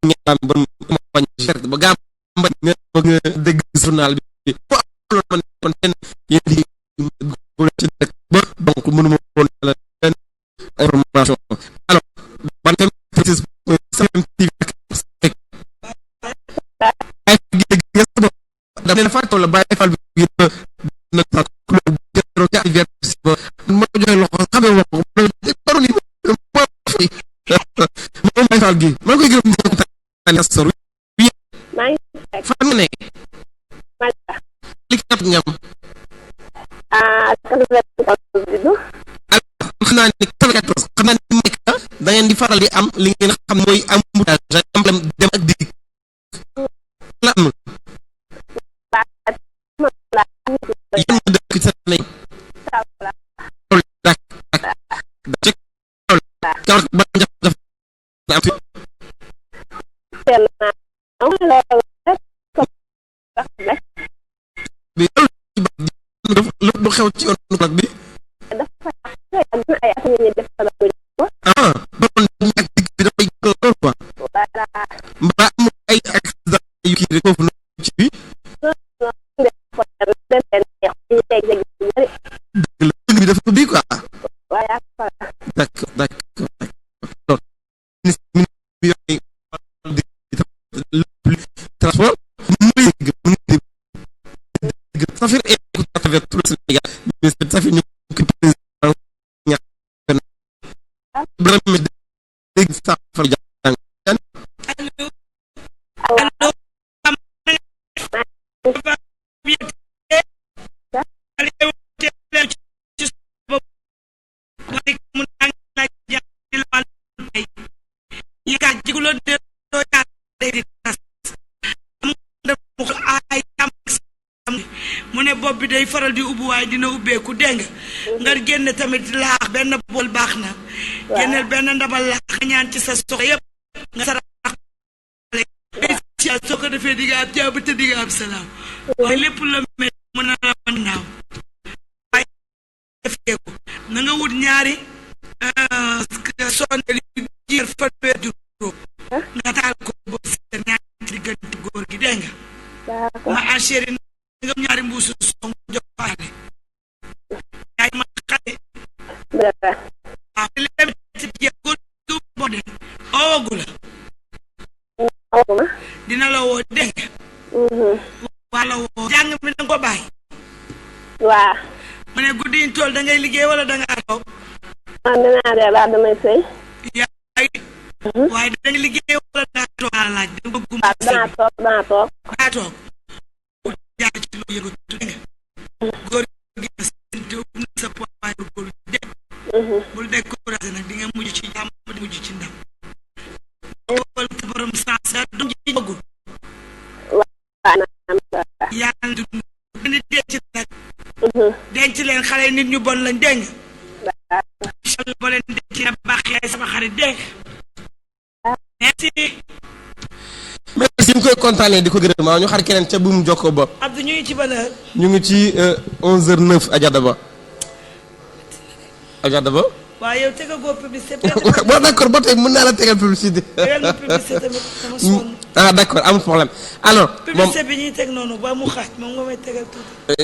ñaan ba bañ ba gaa mba nga dégg journal bi loolu man kon ten yéen di ci dëkk ba donc mënuma woon la benn information alors ban tem précise TV dama leen fàtte wala bàyyi fal bi na ta couleur bu ci anniversaire ba ma joxe loxo xamee wax ko baru ni moom bàyyi fal gi maa koy gërëm di sor maa ngi fan nga nekk li kat ngam xam naa ni 94 xam naa ni nekk da ngeen di faral di am li ngeen xam mooy am embouteillage am dem ak dikk la am yéen ma dëkk sa nañ lu xew ci yoonu nag bi doon ak digg bi dafay lool quoi mbaa am ay accident yu kii rek foofu na ci bi dëgg bi dafa bi quoi d'accord transport Safir est à travers tout le Sénégal mais Safir ñu ko président ñak Ibrahima dégg sa fa jàng mu ne bopp bi day faral di ubbu waaye dina ubbeeku dégg nga génne tamit laax benn bool baax na génneel benn ndabal laax nga ñaan ci sa soxla yëpp nga sarax soo ko defee di nga am jàmm te di nga am salaam waaye lépp la mel mën na la mën naaw waaye defee ko na nga wut ñaari sondeel yu jiir fanweer juróom nga taal ko ba seen ñaari diggante góor gi dégg nga ma achéri nga ñaari mbuusu song jox faale yaay ma xale lem ci góor du bo de owagu la dina la woo dégg wala woo jàng mi danga ko bàyyi waaw mu ne guddi ñu tool da ngay liggéey wala da ngaa toog man dinaa dee laa damay sëy yaay waaye da nga liggéey wala da ngaa toog laa laaj da bëggum danaa toog jaar ci lu yëgatu dégg nga góor gi na sa poids góor dégg bul découragé nag di nga mujj ci jàmm di mujj ci ndam wala sa borom sens da doom ji bëggul yàlla du ni denc nag denc leen xale nit ñu bon lañ dégg nga incha allah boo leen denc na baax yaay sama xarit dégg merci merci ñu koy kontaanee di ko gërëm ñu xar keneen ca bu mu jokkoo ba Abdou ñu ngi ci ban heure ñu ngi ci 11h09 Adja Daba waaw yow tegagoo publicité bon d'accord ba tey mën naa la tegal publicité tegal na publicité tamit dama sonn ah d'accord amul problème alors moom publicité bi ñuy teg noonu ba mu xaaj moom nga may tegal tuuti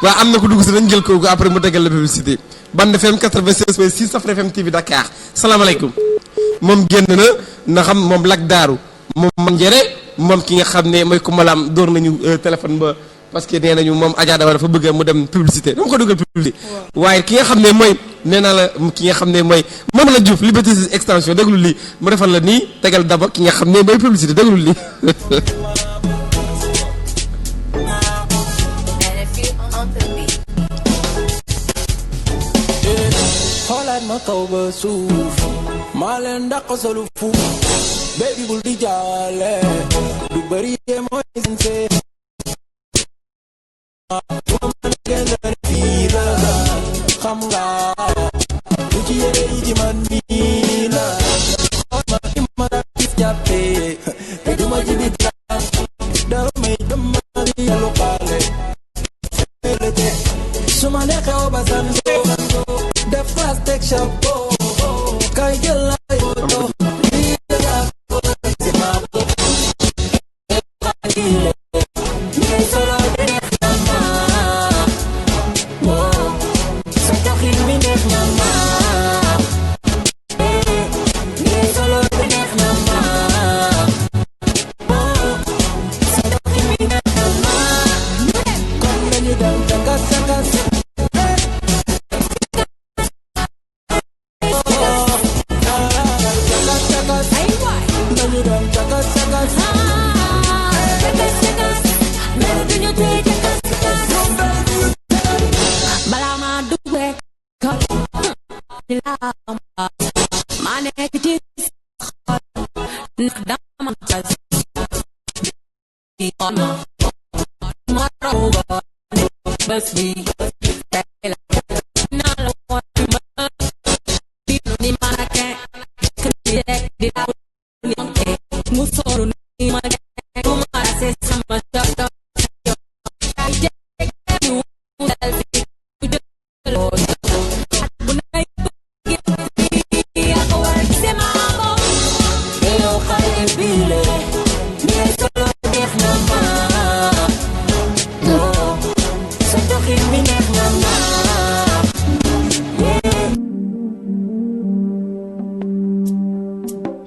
waaw am na ko dugg si dañ jël ko après mu tegal la publicité Band FM 96.6 Safar FM TV Dakar salaamaaleykum moom génn na xam moom lak daaru moom man njëre moom ki nga xam ne mooy ku malaam door nañu téléphone ba parce que nee nañu moom Adja Daba dafa bëgg mu dem publicité dama ko dugal publicité waaye ki nga xam ne mooy nee naa la ki nga xam ne mooy moom la Diouf Liberté 6 extension déglu lii mu defal la nii tegal Daba ki nga xam ne mooy publicité déglu lii xoolaat ma kaw ba suuf maa leen dàq solu fuuf baby bul di jaale du bëri yee mooy sense xam nga lu ci yére yi di man nii la ma ima da gis jàppee te du ma jibi dara may dama di yalu xaale su ma neexee ba sanso def fast teg chapeau kay jël la yoto lii da ko ci ma ko ni solo de neex na ma sa taxin mi neex na ma ni solo de neex na ma sa taxin mi neex na ma kon nañu dem takas takas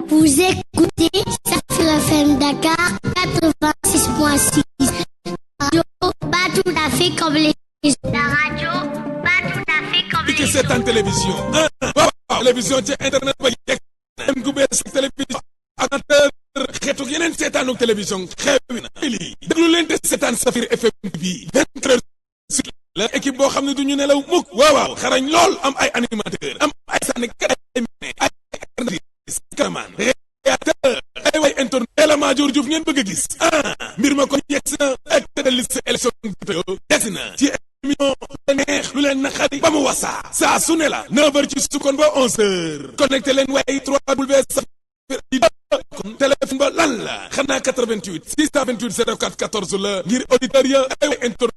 Vous écoutez Safir FM Dakar 86.6. Radio pas tout à fait comme les la radio pas tout à fait comme les c'est en télévision. Télévision ci internet ba yegg dem gu bees télévision amateur xeetu yeneen seetaanu télévision xewi na lii déglu leen te seetaan Safir FM bi 23h sur la équipe boo xam ne du ñu nelaw mukk waaw xarañ lool am ay animateur am ay sànnikat ay cameraman réalisateur ay way interne la Madior Diouf ngeen bëgg a gis mbir ma ko yegsi na ak tëddal liste élection des na ci émission la neex lu leen naqari ba mu wasaa saa su ne la 9h ci sukkoon ba 11h connecté leen way 3W kon téléphone ba lan la xanaa 88 628 04 14 la ngir auditeur ya ay way interne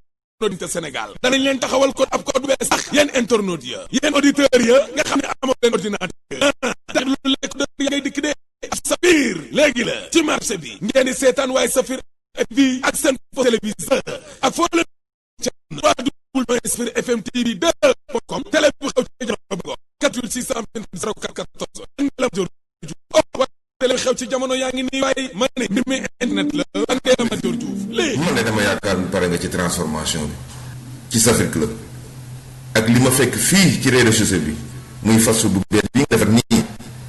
Sénégal danañ leen taxawal code ab code bu bees sax yéen internautes ya yéen auditeurs ya nga xam ne amoo leen ordinateur tax lu lekk de ngay dikk de sa biir léegi la ci marché bi ngeen di seetaan waaye Safir bi ak seen téléviseur ak foo leen Safir FM TV 2.com télé bu xew ci jamono 88 628 04 14 télé xew ci jamono yaa ngi nii waaye ma ne mbir mi internet la an ngeen a Madior Diouf léegi man de dama yaakaar ni pare nga ci transformation bi ci Safir Club ak li ma fekk fii ci rez-de-chaussée bi muy fasu bu bees bi nga defar nii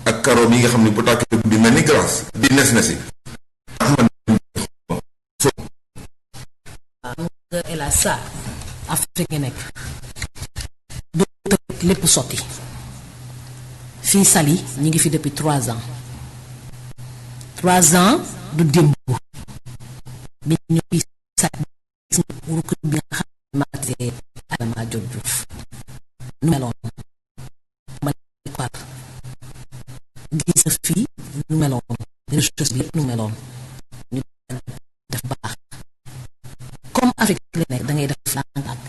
ak karo yi nga xam ne bu tàkkee bi mel ni glace di nes nesi et la ça Afrique nga nekk du tëb lépp sotti fii Saly ñi ngi fi depuis 3 ans 3 ans du démb bi ñu fi Saly rukk bi nga xam ne maatee Adama Diop Diouf nu meloon ma par gis sa fii nu meloon recherche bi yëpp nu meloon ñu def baax comme Afrique la nekk da ngay def lànk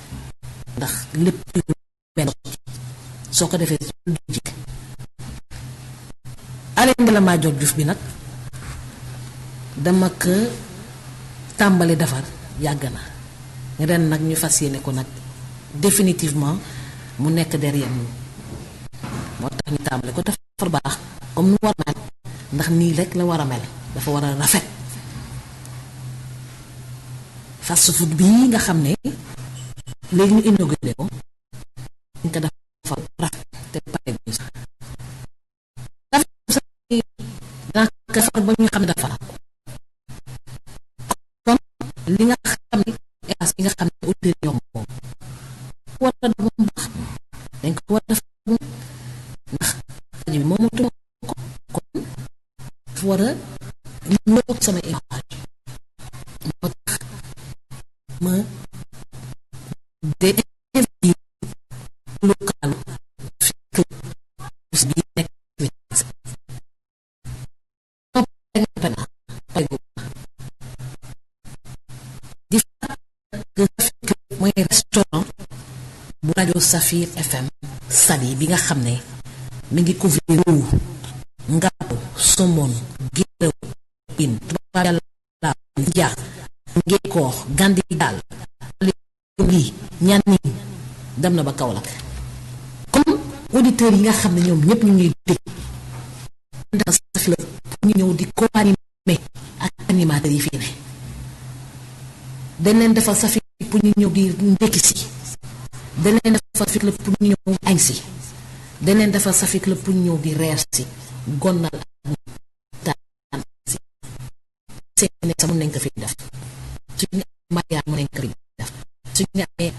ndax lépp benn soo ko defee du jik Alain la Madior Diouf bi nag dama ko tàmbali defar yàgg na ren nag ñu fas yéene ko nag définitivement mu nekk derrière ñu moo tax ñu tàmbali ko defar baax comme nu war a mel ndax nii rek la war a mel dafa war a rafet fast food bii nga xam ne léegi ñu inauguré ko ñu ko dafa rafet te pare bi sax dafa defar ba ñu xam ne dafa kon li nga xam ne étage yi nga xam ne auditeurs ñoom moom war a def moom baax dañ ko war a def ndax rajo bi moom ko kon dafa war a ñëw sama image moo tax ma des local fekk bis bi nekk di fekk mooy restaurant bu rajo Safir FM Saly bi nga xam ne mi ngi couvrir Ngaabu Somone Guéréo in tubaab yàlla Ndia Ngékoor Gandi daal gi ñaan dem na ba Kaolack comme auditeurs yi nga xam ne ñoom ñëpp ñu ngi dégg ndax saf la ñu ñëw di co-animer ak animateurs yi fii ne dañ leen defal safir pour ñu ñëw di ndekki si dañ leen defal safir la pour ñu ñëw añ si dañ leen defal safir la pour ñu ñëw di reer si gonnal ak taan si seen sa mën nañ ko fi def suñu mariage mën nañ ko fi def suñu amee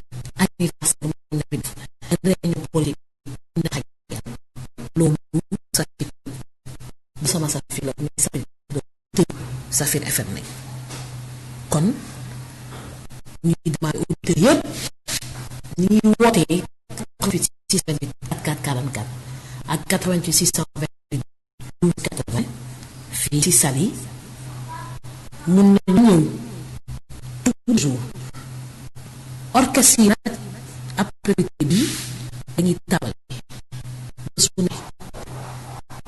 anniversaire mën nañ ko fi def réunion politique ndax loolu safir bu sama safir la mais safir Safir FM nañ kon ñu ngi demandé auditeurs yëpp ñu ngi wootee 628 44 44 ak 88 628 80 fii ci Saly mun nañu ñëw tous jours orchestre yi nag après bi dañuy tabal bés bu ne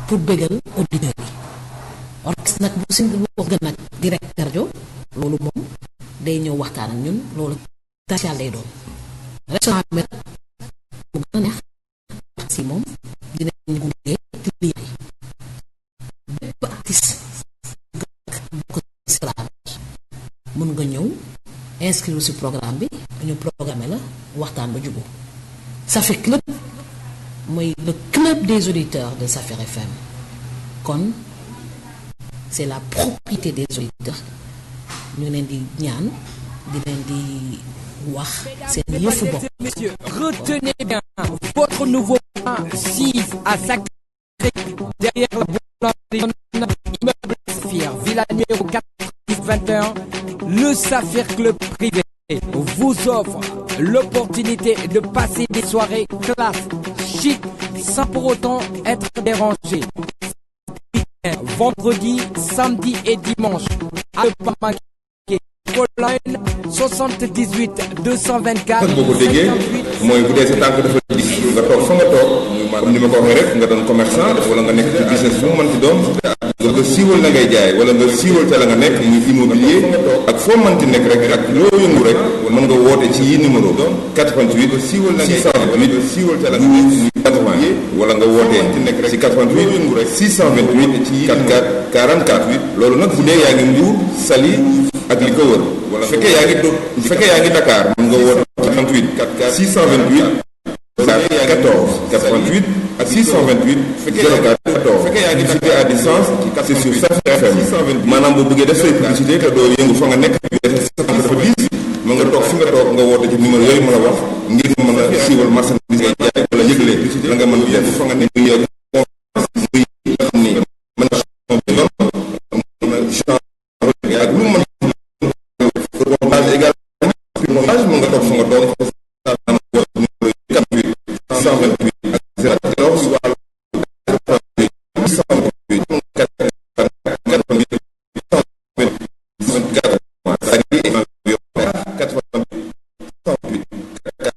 pour bégal auditeurs yi orchestre nag bu si wax gën nag directeur rajo loolu moom day ñëw waxtaan ak ñun loolu spécial day doon restaurant bi nag bu gën a neex si moom dinañ gunge ci liggéey bépp artiste bu ko mën nga ñëw inscrire si programme bi ñu programmé la waxtaan ba jubóo Safir Club mooy le club des auditeurs de Safir FM kon c'est la propriété des auditeurs ñu leen di ñaan di leen di wax seen yëfu bopp. Messieurs, retenez bien votre nouveau point 6 à Sacré derrière la boulangerie immeuble Safir, villa numéro 421. Le Safir Club privé vous offre l'opportunité de passer des soirées classe, chic, sans pour autant être dérangé. Vendredi, samedi et dimanche à ne pas manquer. Online 78 224. boo ko déggee mooy bu dee sa tànk dafa dig nga toog fa nga toog comme ni ma ko waxee rek nga doon commerçant wala nga nekk ci business bu mu mënti doon nga siiwal la ngay jaay wala nga siiwal ca la nga nekk muy immobilier ak foo mënti nekk rek ak loo yëngu rek mën nga woote ci yi numéro 88 siiwal la ngay siiwal ca la nga nekk muy 80 wala nga wootee ci 88 yëngu rek 628 ci 44 44 loolu nag bu dee yaa ngi Mbour Saly ak li ko wër wala fekkee yaa ngi Dakar mën nga woote 88 628 14 88 ak 628 04 14 fekkee yaa ngi diffusé à distance c'est sur Safir FM maanaam boo bëggee def say publicité te doo yëngu fa nga nekk dafa diis mën nga toog fi nga toog nga woote ci numéro yooyu mën a wax ngir mën a siiwal marchandise ngay jaay wala yëgle la nga mën def fa nga nekk